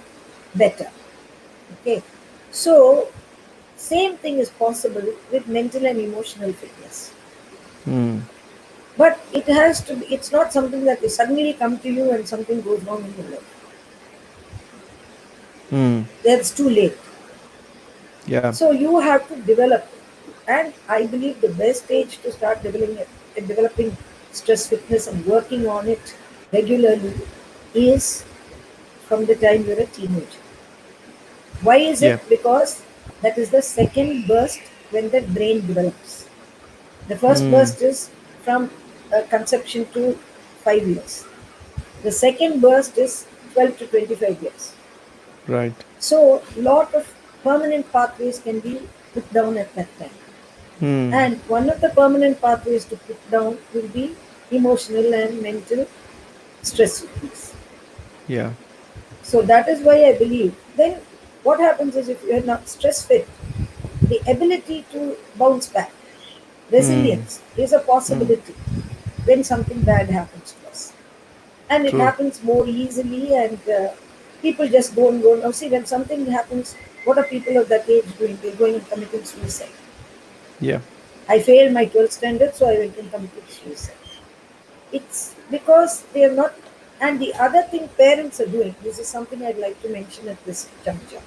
better. Okay. So, same thing is possible with mental and emotional fitness. Mm. But it's not something that will suddenly come to you and something goes wrong in your life. Mm. That's too late. Yeah. So you have to develop it. And I believe the best age to start developing stress fitness and working on it regularly is from the time you're a teenager. Why is it? Yeah. Because that is the second burst when the brain develops. The first Mm. burst is from conception to 5 years. The second burst is 12 to 25 years. Right. So, lot of permanent pathways can be put down at that time. Mm. And one of the permanent pathways to put down will be emotional and mental stress release. Yeah. So that is why I believe. Then what happens is if you are not stress fit, the ability to bounce back, Mm. resilience is a Mm. possibility when something bad happens to us. And it True. happens more easily, and people just go and go. Now, see, when something happens, what are people of that age doing? They're going and committing suicide. Yeah. I failed my 12th standard, so I went and committed suicide. It's because they are not. And the other thing parents are doing, this is something I'd like to mention at this juncture.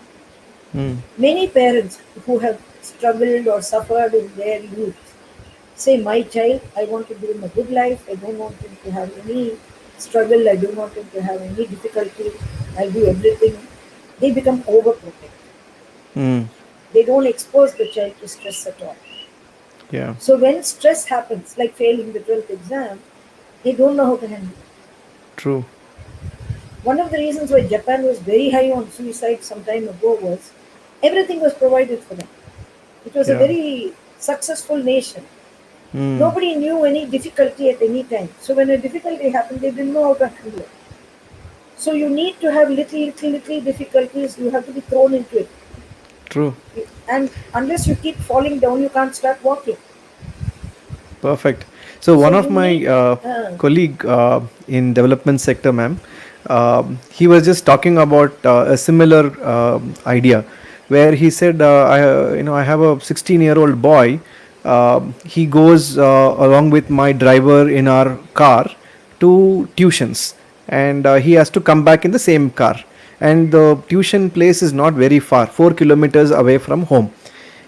Mm. Many parents who have struggled or suffered in their youth say, my child, I want to give him a good life, I don't want him to have any struggle, I don't want him to have any difficulty, I'll do everything. They become overprotective. Mm. They don't expose the child to stress at all. Yeah. So when stress happens, like failing the 12th exam, they don't know how to handle it. True. One of the reasons why Japan was very high on suicide some time ago was everything was provided for them. It was a Yeah. very successful nation. Mm. Nobody knew any difficulty at any time. So when a difficulty happened, they didn't know how to handle it. So you need to have little difficulties. You have to be thrown into it. True. And unless you keep falling down, you can't start walking. Perfect. So So one of you my need, uh, colleague in development sector, ma'am, he was just talking about a similar idea, where he said, I have a 16-year-old boy. He goes along with my driver in our car to tuitions, and he has to come back in the same car. And the tuition place is not very far, 4 kilometers away from home,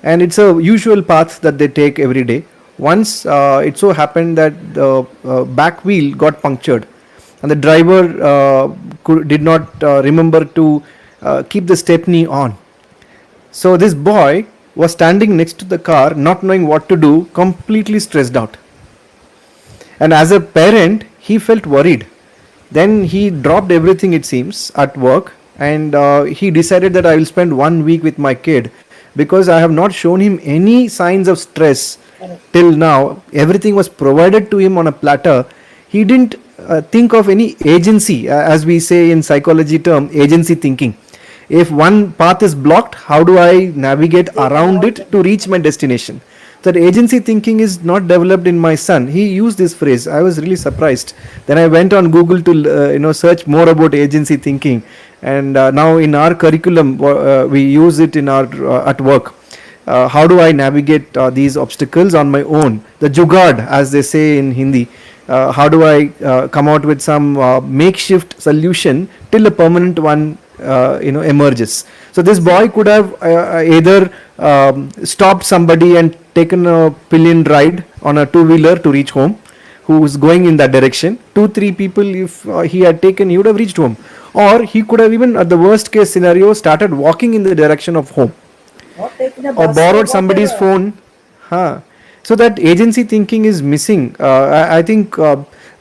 and it's a usual path that they take every day. Once it so happened that the back wheel got punctured, and the driver did not remember to keep the stepney on. So this boy was standing next to the car, not knowing what to do, completely stressed out. And as a parent, he felt worried. Then he dropped everything, it seems, at work, and he decided that I will spend 1 week with my kid, because I have not shown him any signs of stress correct. till now. Everything was provided to him on a platter. He didn't think of any agency, as we say in psychology term, agency thinking. If one path is blocked, how do I navigate Take an around it to alternate. reach my destination? That agency thinking is not developed in my son. He used this phrase. I was really surprised. Then I went on Google to search more about agency thinking, and now in our curriculum we use it in our at work. How do I navigate these obstacles on my own? The jugaad, as they say in Hindi. How do I come out with some makeshift solution till a permanent one emerges? So this boy could have either stopped somebody and taken a pillion ride on a two-wheeler to reach home, who is going in that direction. 2 3 people, if he had taken, he would have reached home. Or he could have, even at the worst case scenario, started walking in the direction of home, Or taking a or bus or borrowed somebody's whatever. phone. Huh. So that agency thinking is missing. I think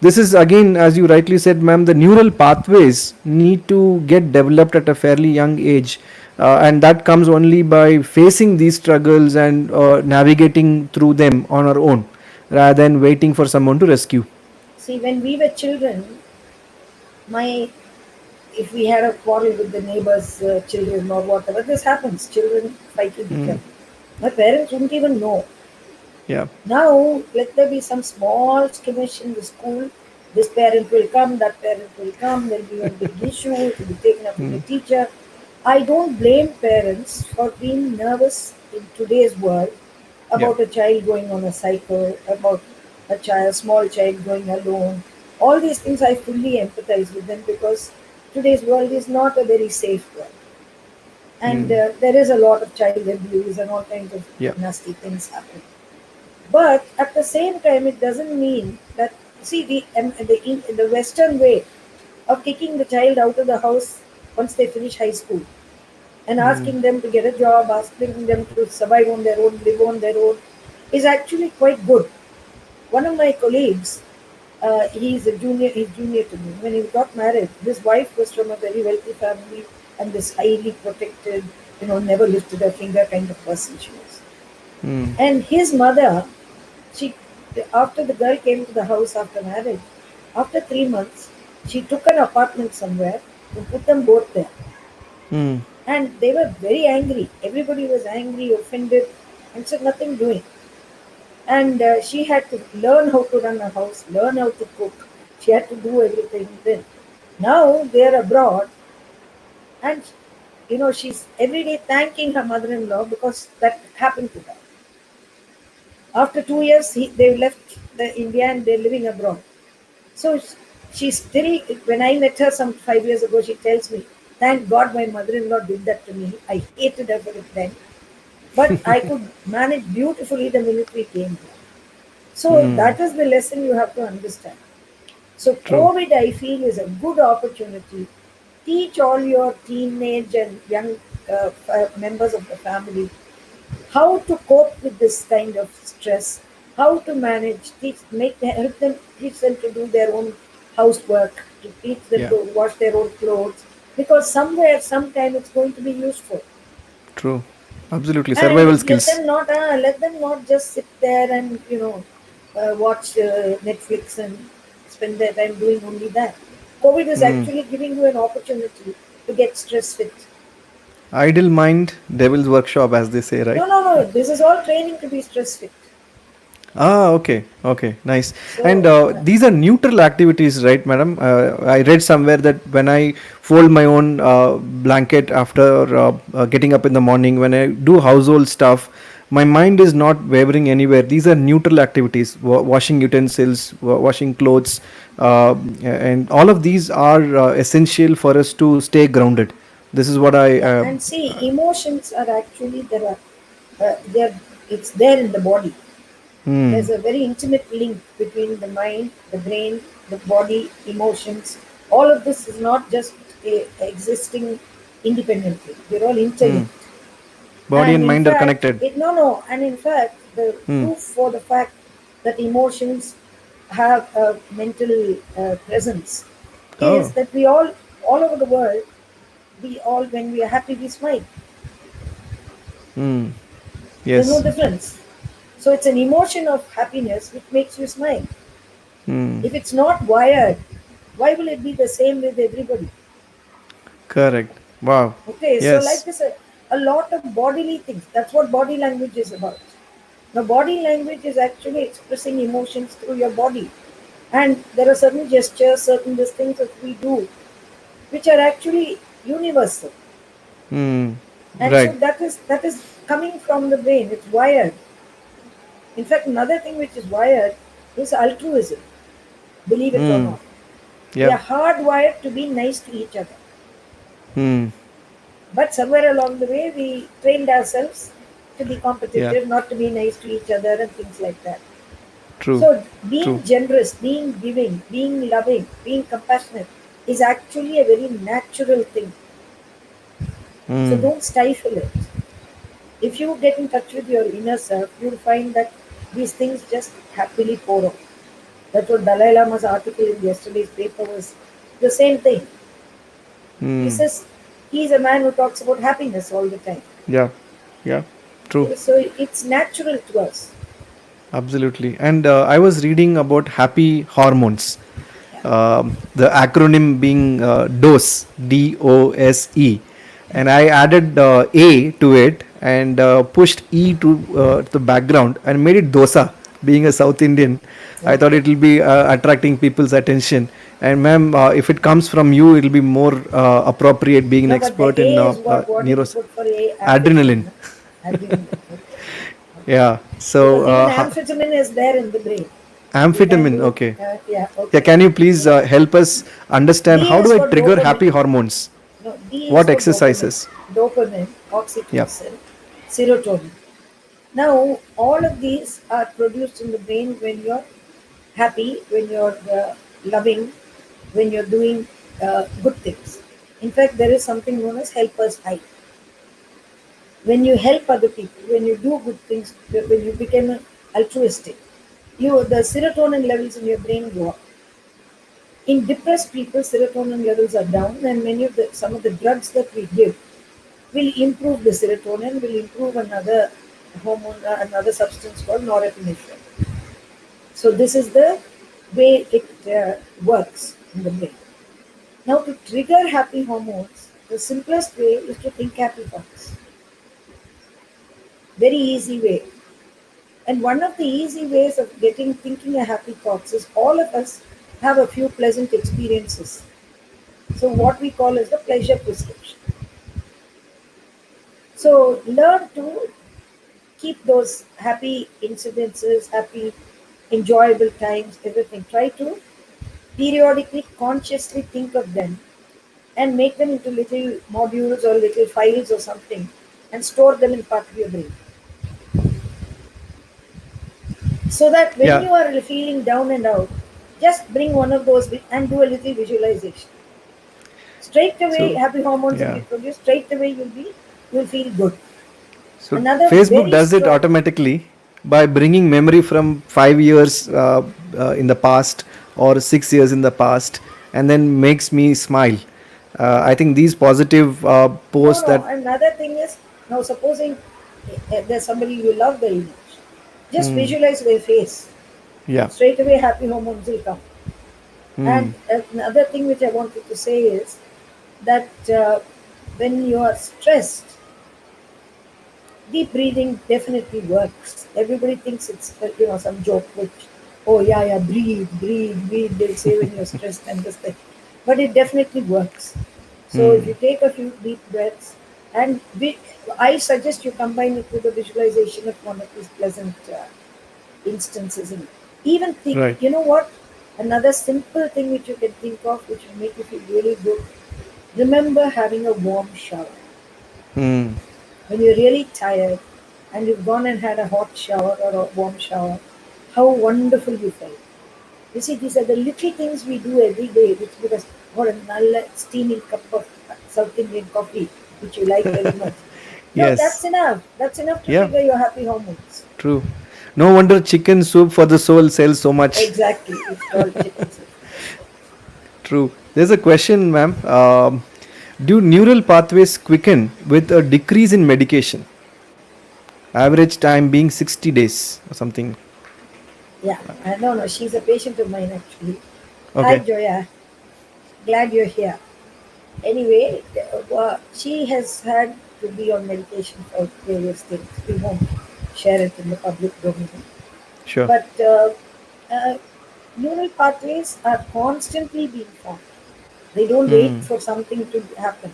this is, again, as you rightly said, ma'am, the neural pathways need to get developed at a fairly young age. And that comes only by facing these struggles and navigating through them on our own, rather than waiting for someone to rescue. See, when we were children, my if we had a quarrel with the neighbor's children or whatever, this happens. Children fight with each Mm. other. My parents wouldn't even know. Yeah. Now, let there be some small skirmish in the school. This parent will come, that parent will come, there'll be a big issue, it will be taken up with the Mm. teacher. I don't blame parents for being nervous in today's world Yeah. about a child going on a cycle, about a child, small child going alone. All these things I fully empathize with them because today's world is not a very safe world. And Mm. there is a lot of child abuse and all kinds of Yeah. nasty things happening. But at the same time, it doesn't mean that see the Western way of kicking the child out of the house once they finish high school and asking them to get a job, asking them to survive on their own, live on their own, is actually quite good. One of my colleagues, he's junior to me. When he got married, his wife was from a very wealthy family and this highly protected, never lifted a finger kind of person she was. Hmm. And his mother, she, after the girl came to the house after marriage, after 3 months, she took an apartment somewhere and put them both there. Hmm. And they were very angry. Everybody was angry, offended, and said nothing doing. And she had to learn how to run a house, learn how to cook. She had to do everything then. Now they are abroad, and she's every day thanking her mother-in-law because that happened to her. After 2 years, they left India and they're living abroad. So she still, when I met her some 5 years ago, she tells me, "Thank God my mother-in-law did that to me. I hated her for it then, but I could manage beautifully the minute we came here." So Hmm. that is the lesson you have to understand. So True. COVID, I feel, is a good opportunity. Teach all your teenage and young members of the family how to cope with this kind of stress, how to manage, help them, teach them to do their own housework, to teach them Yeah. to wash their own clothes, because somewhere, sometime, it's going to be useful. True. Absolutely. And Survival skills. let them not just sit there and watch Netflix and spend their time doing only that. COVID is Hmm. actually giving you an opportunity to get stress fit. Idle mind, devil's workshop, as they say, right? No. This is all training to be stress fit. Ah, okay, okay, nice. And So these are neutral activities, right, madam? I read somewhere that when I fold my own blanket after getting up in the morning, when I do household stuff, my mind is not wavering anywhere. These are neutral activities: washing utensils, washing clothes, and all of these are essential for us to stay grounded. This is what I. yeah, and see, emotions are actually there are there. It's there in the body. Hmm. There's a very intimate link between the mind, the brain, the body, emotions. All of this is not just existing independently. They're all Hmm. interlinked. Body And and in mind are fact, connected. and in fact, the Hmm. proof for the fact that emotions have a mental presence is Oh. that all over the world, when we are happy, we smile. Hmm. There's no Yes. difference. So it's an emotion of happiness which makes you smile. Hmm. If it's not wired, why will it be the same with everybody? Correct. Wow. Okay, so like Yes. this, a lot of bodily things. That's what body language is about. Now, body language is actually expressing emotions through your body. And there are certain gestures, certain these things that we do, which are actually universal. Hmm. And so Right. that is coming from the brain. It's wired. In fact, another thing which is wired is altruism, believe it or Hmm. not. We Yep. are hardwired to be nice to each other. Hmm. But somewhere along the way, we trained ourselves to be Yeah. competitive, not to be nice to each other, and things like that. True. So, True. being generous, being giving, being loving, being compassionate is actually a very natural thing. So, Hmm. don't stifle it. If you get in touch with your inner self, you'll find that these things just happily pour out. That's what Dalai Lama's article in yesterday's paper was the same thing. He Hmm. says he's a man who talks about happiness all the time. Yeah. Yeah. True. Okay, so it's natural to us. Absolutely. And I was reading about happy hormones. Yeah, The acronym being DOSE, DOSE. yeah. And I added A to it and pushed E to the background and made it dosa. Being a South Indian, I thought Okay. it will be attracting people's attention. And ma'am, if it comes from you, it will be more appropriate being an No, but the expert in A is what did you neuros put for A? adrenaline. Amphetamine. Adrenaline. Okay. Okay. Yeah. So Because even amphetamine is there in the brain. You can amphetamine. do, Okay. yeah, Yeah, okay. can you please Yeah. help us understand D how is do I for trigger dopamine. happy hormones? No, D is What for dopamine. exercises? Dopamine, Yeah. oxytocin, serotonin. Now, all of these are produced in the brain when you're happy, when you're loving, when you're doing good things. In fact, there is something known as helper's high. When you help other people, when you do good things, when you become altruistic, the serotonin levels in your brain go up. In depressed people, serotonin levels are down, and some of the drugs that we give will improve the serotonin, will improve another hormone, another substance called norepinephrine. So this is the way it works in the brain. Now, to trigger happy hormones, the simplest way is to think happy thoughts. Very easy way. And one of the easy ways of thinking a happy thoughts is all of us have a few pleasant experiences. So what we call is the pleasure prescription. So learn to keep those happy incidences, happy, enjoyable times, everything. Try to periodically, consciously think of them and make them into little modules or little files or something and store them in part of your brain. So that when Yeah. you are feeling down and out, just bring one of those and do a little visualization. Straight away, So happy hormones will be yeah. produced. Straight away, you'll feel good. So Another Facebook very does it strong. automatically by bringing memory from 5 years in the past or 6 years in the past, and then makes me smile. I think these positive No, posts no. that. Another thing is, now supposing there's somebody you love very much, just Hmm. visualize their face. Yeah. Straight away, happy hormones will come. Hmm. And another thing which I wanted to say is that when you are stressed, deep breathing definitely works. Everybody thinks it's some joke which, oh yeah, yeah, breathe, breathe, breathe. They'll say when you're stressed and this thing, but it definitely works. So if Hmm. you take a few deep breaths, and I suggest you combine it with a visualization of one of these pleasant instances. And even think, Right. you know what? Another simple thing which you can think of, which will make you feel really good. Remember having a warm shower. Hmm. When you're really tired and you've gone and had a hot shower or a warm shower, how wonderful you felt. You see, these are the little things we do every day which give us what a nalla steaming cup of South Indian coffee, which you like very much. No, that's Yes. enough. That's enough to Yeah. trigger your happy hormones. True. No wonder chicken soup for the soul sells so much. Exactly. It's called chicken soup. True. There's a question, ma'am. Do neural pathways quicken with a decrease in medication? Average time being 60 days or something. Yeah. No, no. She's a patient of mine actually. Hi, Okay. Joya. Glad you're here. Anyway, she has had to be on medication for various things. We won't share it in the public domain. Sure. But uh, neural pathways are constantly being formed. They don't wait Hmm. for something to happen.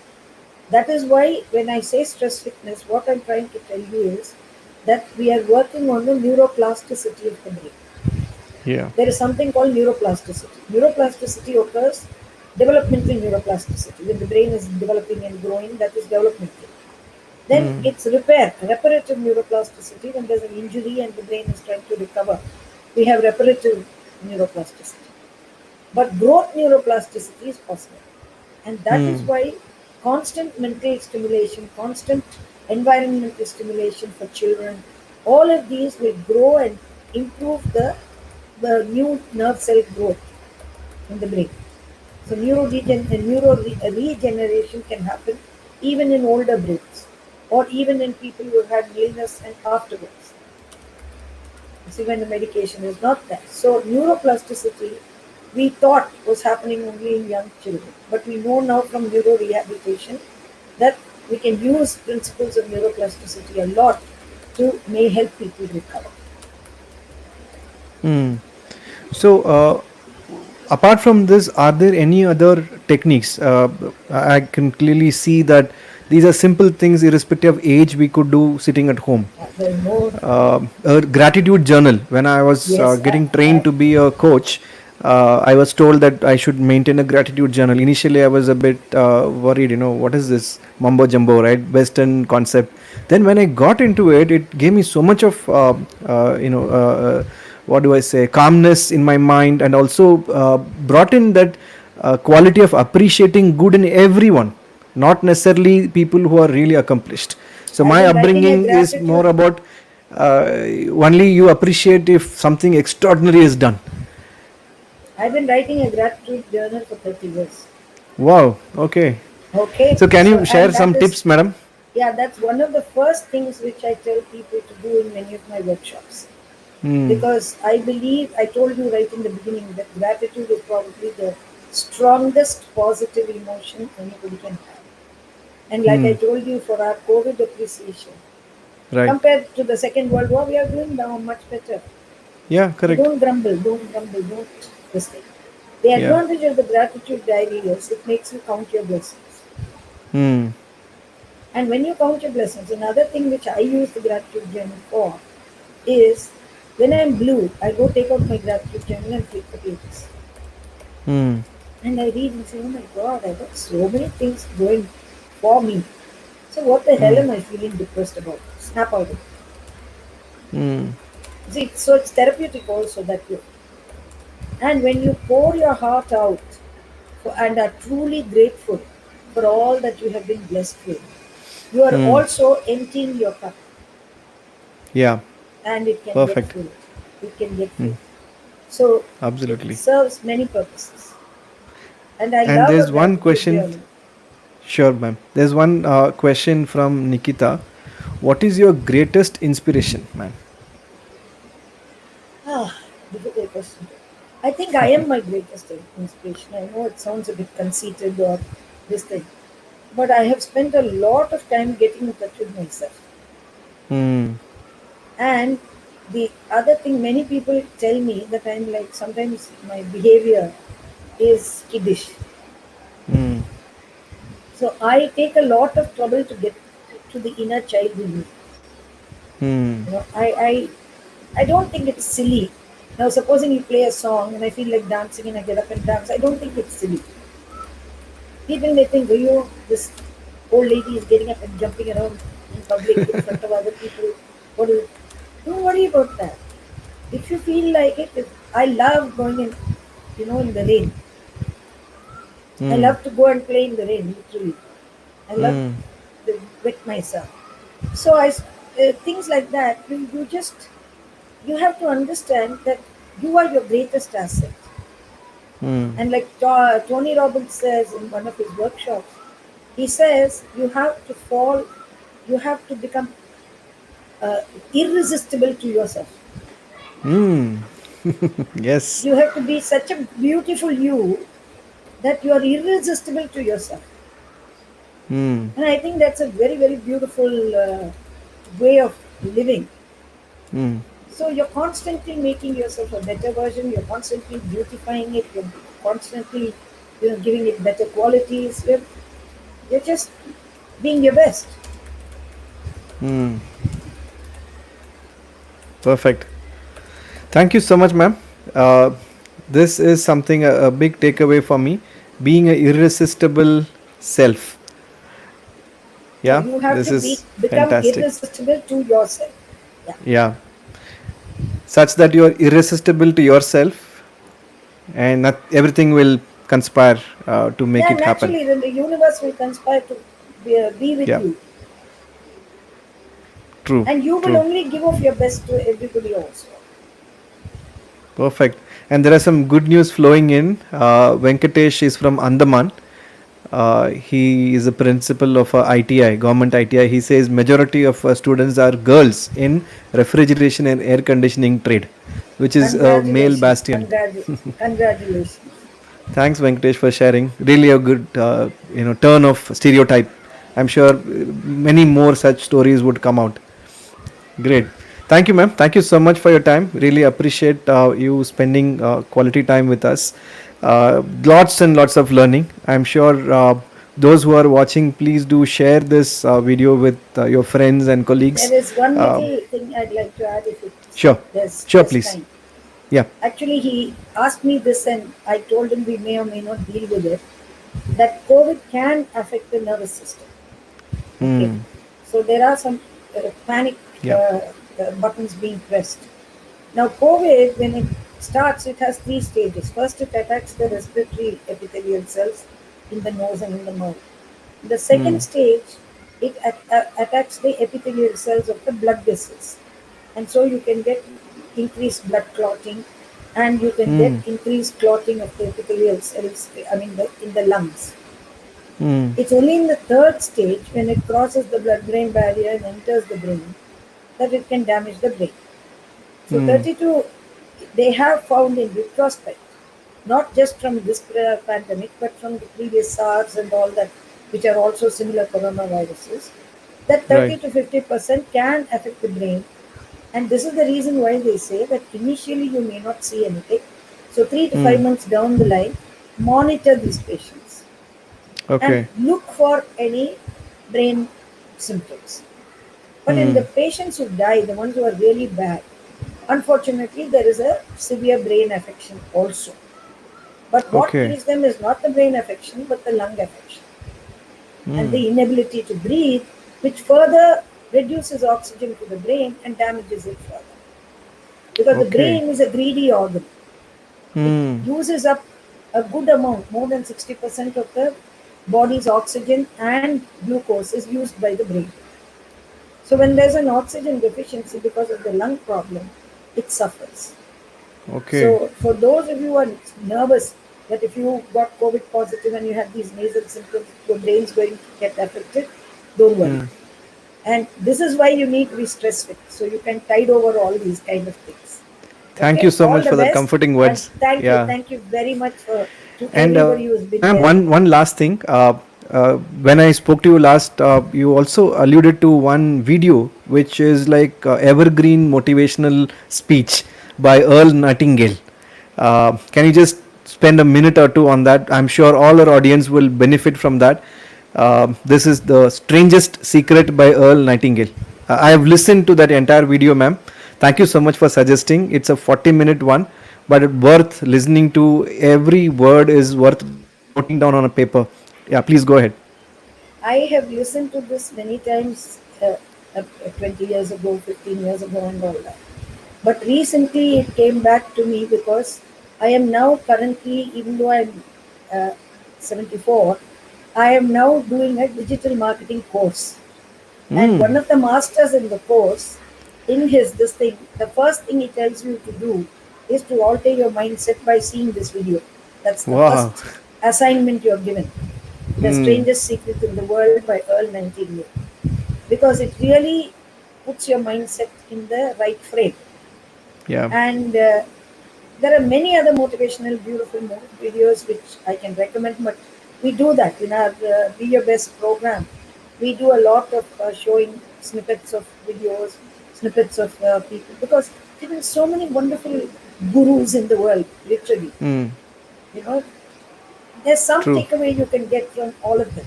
That is why when I say stress fitness, what I'm trying to tell you is that we are working on the neuroplasticity of the brain. Yeah. There is something called neuroplasticity. Neuroplasticity occurs, developmental neuroplasticity. When the brain is developing and growing, that is developmental. Then Hmm. it's reparative neuroplasticity. When there's an injury and the brain is trying to recover, we have reparative neuroplasticity. But growth neuroplasticity is possible. And that is Hmm. why constant mental stimulation, constant environmental stimulation for children, all of these will grow and improve the new nerve cell growth in the brain. So regeneration can happen even in older brains or even in people who have had illness and afterwards. See, when the medication is not there. So neuroplasticity we thought was happening only in young children, but we know now from neurorehabilitation that we can use principles of neuroplasticity a lot to may help people recover. Hmm. So, apart from this, are there any other techniques? I can clearly see that these are simple things, irrespective of age, we could do sitting at home. There's no A gratitude journal. When I was yes, getting trained to be a coach, I was told that I should maintain a gratitude journal. Initially, I was a bit worried. What is this mumbo jumbo, right? Western concept. Then when I got into it, it gave me so much of what do I say, calmness in my mind, and also brought in that quality of appreciating good in everyone, not necessarily people who are really accomplished. So I've my been writing a upbringing is more gratitude. about only you appreciate if something extraordinary is done. I've been writing a gratitude journal for 30 years. Wow. Okay. Okay, So can so you share and that some is, tips, madam? yeah, that's one of the first things which I tell people to do in many of my workshops. Hmm. Because I believe, I told you right in the beginning that gratitude is probably the strongest positive emotion anybody can have. And like I Hmm. told you, for our COVID appreciation, Right. compared to the Second World War, we are doing now much better. Yeah. So Correct. don't grumble, don't this thing. The Yeah. advantage of the gratitude diary is it makes you count your blessings. Hmm. And when you count your blessings, another thing which I use the gratitude journal for is when I'm blue, I go take out my gratitude journal and flip the pages. Hmm. And I read and say, oh my God, I got so many things going for me. So what the hell Hmm. am I feeling depressed about? Snap out of it. Hmm. See, so it's therapeutic also that way. And when you pour your heart out and are truly grateful for all that you have been blessed with, you are Hmm. also emptying your cup Yeah. and it can get Perfect. filled. It can get Hmm. filled. So it Absolutely. serves many purposes. And I And love a there's one gratitude question. journal. Sure, ma'am. There's one question from Nikita. What is your greatest inspiration, ma'am? Ah, difficult question. I think I am my greatest inspiration. I know it sounds a bit conceited or this thing, but I have spent a lot of time getting in touch with myself. Hmm. And the other thing, many people tell me that I'm like sometimes my behavior is kiddish. Hmm. So I take a lot of trouble to get to the inner child in me. Hmm. I don't think it's silly. Now, supposing you play a song and I feel like dancing and I get up and dance, I don't think it's silly. People may think, oh, you, this old lady is getting up and jumping around in public in front of other people. What is it? Don't worry about that. If you feel like it, I love going in the rain. I Hmm. love to go and play in the rain, literally. I love Hmm. to wet myself. So things like that, you have to understand that you are your greatest asset. Hmm. And like Tony Robbins says in one of his workshops, he says you have to become uh, irresistible to yourself. Hmm. Yes. You have to be such a beautiful you that you are irresistible to yourself. Hmm. And I think that's a very, very beautiful way of living. Hmm. So you're constantly making yourself a better version. You're constantly beautifying it. You're constantly, giving it better qualities. You're just being your best. Hmm. Perfect. Thank you so much, ma'am. Uh, this is something a big takeaway for me. Being an irresistible self. So Yeah, you have this to is become fantastic. irresistible to yourself. Yeah. Yeah, such that you are irresistible to yourself, and everything will conspire to make Yeah, it happen. naturally, then the universe will conspire to be with Yeah, you. true, And you will true. only give of your best to everybody also. Perfect. And there are some good news flowing in. Venkatesh is from Andaman. He is a principal of ITI, government ITI. He says majority of students are girls in refrigeration and air conditioning trade, which is a male Congratulations. bastion. Congratulations. Thanks, Venkatesh, for sharing. Really a good, turn of stereotype. I'm sure many more such stories would come out. Great. Thank you, ma'am. Thank you so much for your time. Really appreciate you spending quality time with us. Lots and lots of learning. I'm sure those who are watching, please do share this video with your friends and colleagues. There is one Uh, little thing I'd like to add if sure. Sure, there's please. time. Yeah. Actually, he asked me this, and I told him we may or may not deal with it. That COVID can affect the nervous system. Okay, Hmm. so there are some panic Yeah. buttons being pressed. Now, COVID, when it starts, it has three stages. First, it attacks the respiratory epithelial cells in the nose and in the mouth. The second stage, it attacks the epithelial cells of the blood vessels. And so you can get increased blood clotting, and you can get increased clotting of the epithelial cells, in the lungs. It's only in the third stage, when it crosses the blood-brain barrier and enters the brain, that it can damage the brain. So 32, they have found in retrospect, not just from this pandemic, but from the previous SARS and all that, which are also similar coronaviruses, that 30 Right. to 50% can affect the brain. And this is the reason why they say that initially you may not see anything. So 3 to 5 months down the line, monitor these patients and Okay. look for any brain symptoms. But in the patients who die, the ones who are really bad, unfortunately, there is a severe brain affection also. But what Okay. kills them is not the brain affection, but the lung affection and the inability to breathe, which further reduces oxygen to the brain and damages it further. Because the Okay. brain is a greedy organ, it uses up a good amount, more than 60% of the body's oxygen and glucose is used by the brain. So when there's an oxygen deficiency because of the lung problem, it suffers. Okay. So for those of you who are nervous that if you got COVID positive and you have these nasal symptoms, your brain's going to get affected, don't worry. And this is why you need to be stress fit, so you can tide over all these kind of things. Thank you Okay, so all much the for that best, comforting and words. Yeah. thank you very much for to And everybody who's been ma'am, there. one last thing. When I spoke to you last, you also alluded to one video which is like evergreen motivational speech by Earl Nightingale. Can you just spend a minute or two on that? I'm sure all our audience will benefit from that. This is the strangest secret by Earl Nightingale. I have listened to that entire video, ma'am. Thank you so much for suggesting. It's a 40-minute one, but worth listening to. Every word is worth noting down on a paper. Yeah, please go ahead. I have listened to this many times, 20 years ago, 15 years ago, and all that. But recently it came back to me because I am now currently, even though I'm uh, 74, I am now doing a digital marketing course. And one of the masters in the course, in his this thing, the first thing he tells you to do is to alter your mindset by seeing this video. That's the Wow. first assignment you're given. The Strangest Secret in the World by Earl Nightingale. Because it really puts your mindset in the right frame. Yeah. And there are many other motivational, beautiful videos which I can recommend, but we do that in our Be Your Best program. We do a lot of showing snippets of videos, snippets of people, because there are so many wonderful gurus in the world, literally. You know, there's some True. takeaway you can get from all of them.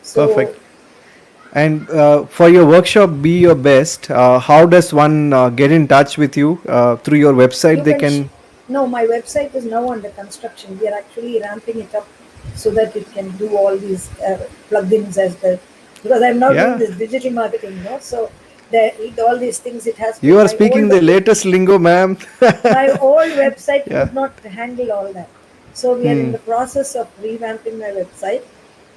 So Perfect. And for your workshop, Be Your Best, how does one get in touch with you? Through your website, you they can can. no, my website is now under construction. We are actually ramping it up so that it can do all these plugins as the, because I'm now doing Yeah. this digital marketing, so with all these things it has to, You are speaking the latest lingo, ma'am. my old website Yeah. could not handle all that. So we are in the process of revamping my website.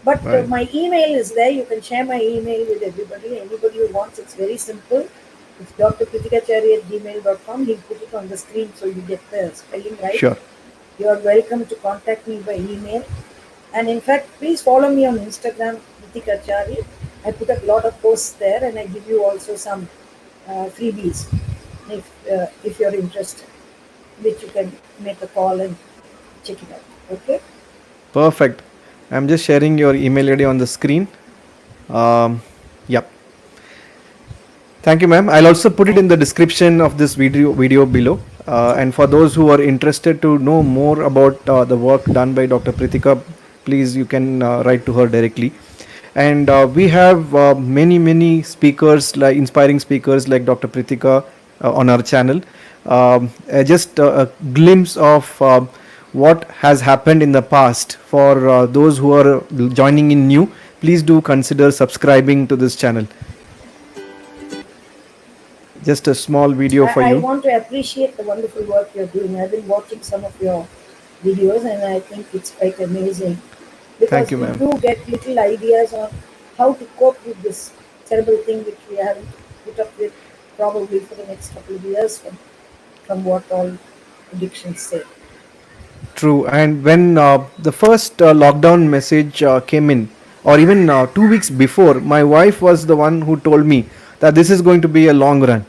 But Right. my email is there. You can share my email with everybody. Anybody who wants, it's very simple. It's Dr.PrithikaChary@gmail.com. He'll put it on the screen so you get the spelling right. Sure. You are welcome to contact me by email. And in fact, please follow me on Instagram, Prithika Chary. I put up a lot of posts there, and I give you also some freebies if you're interested, which you can make a call and check it out. Okay? Perfect. I'm just sharing your email ID on the screen. Yep. Thank you, ma'am. I'll also put it in the description of this video below. And for those who are interested to know more about the work done by Dr. Prithika, please you can write to her directly. And we have many speakers, like inspiring speakers like Dr. Prithika on our channel. Just a glimpse of what has happened in the past. For those who are joining in new, please do consider subscribing to this channel. just a small video for I you. want to appreciate the wonderful work you're doing. I've been watching some of your videos and I think it's quite amazing Thank because you, we ma'am. do get little ideas on how to cope with this terrible thing which we haven't put up with probably for the next couple of years from what all predictions say. True. And when the first lockdown message came in, or even 2 weeks before, my wife was the one who told me that this is going to be a long run.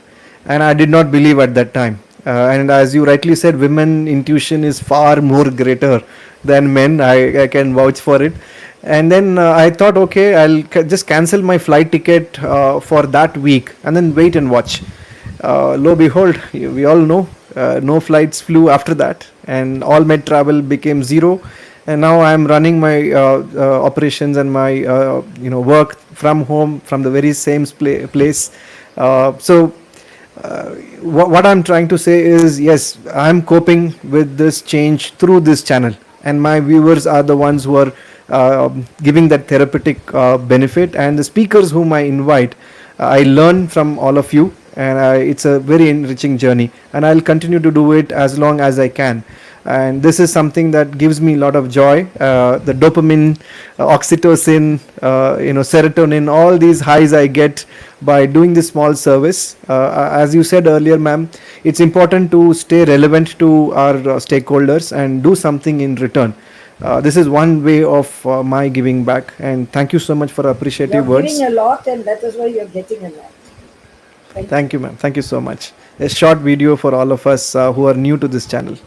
And I did not believe at that time. And as you rightly said, women intuition is far more greater than men. I can vouch for it. And then I thought, okay, I'll just cancel my flight ticket for that week and then wait and watch. Lo behold, we all know no flights flew after that, and all med travel became zero. And now I am running my operations and my work from home from the very same place. So what I'm trying to say is, yes, I'm coping with this change through this channel, and my viewers are the ones who are giving that therapeutic benefit, and the speakers whom I invite, I learn from all of you, and it's a very enriching journey, and I'll continue to do it as long as I can. And this is something that gives me a lot of joy. The dopamine, oxytocin, serotonin, all these highs I get by doing this small service. As you said earlier, ma'am, it's important to stay relevant to our stakeholders and do something in return. This is one way of my giving back, and thank you so much for You're appreciative giving words. a lot and that is why you're getting a lot. Thank you. Thank you, ma'am. Thank you so much. A short video for all of us who are new to this channel.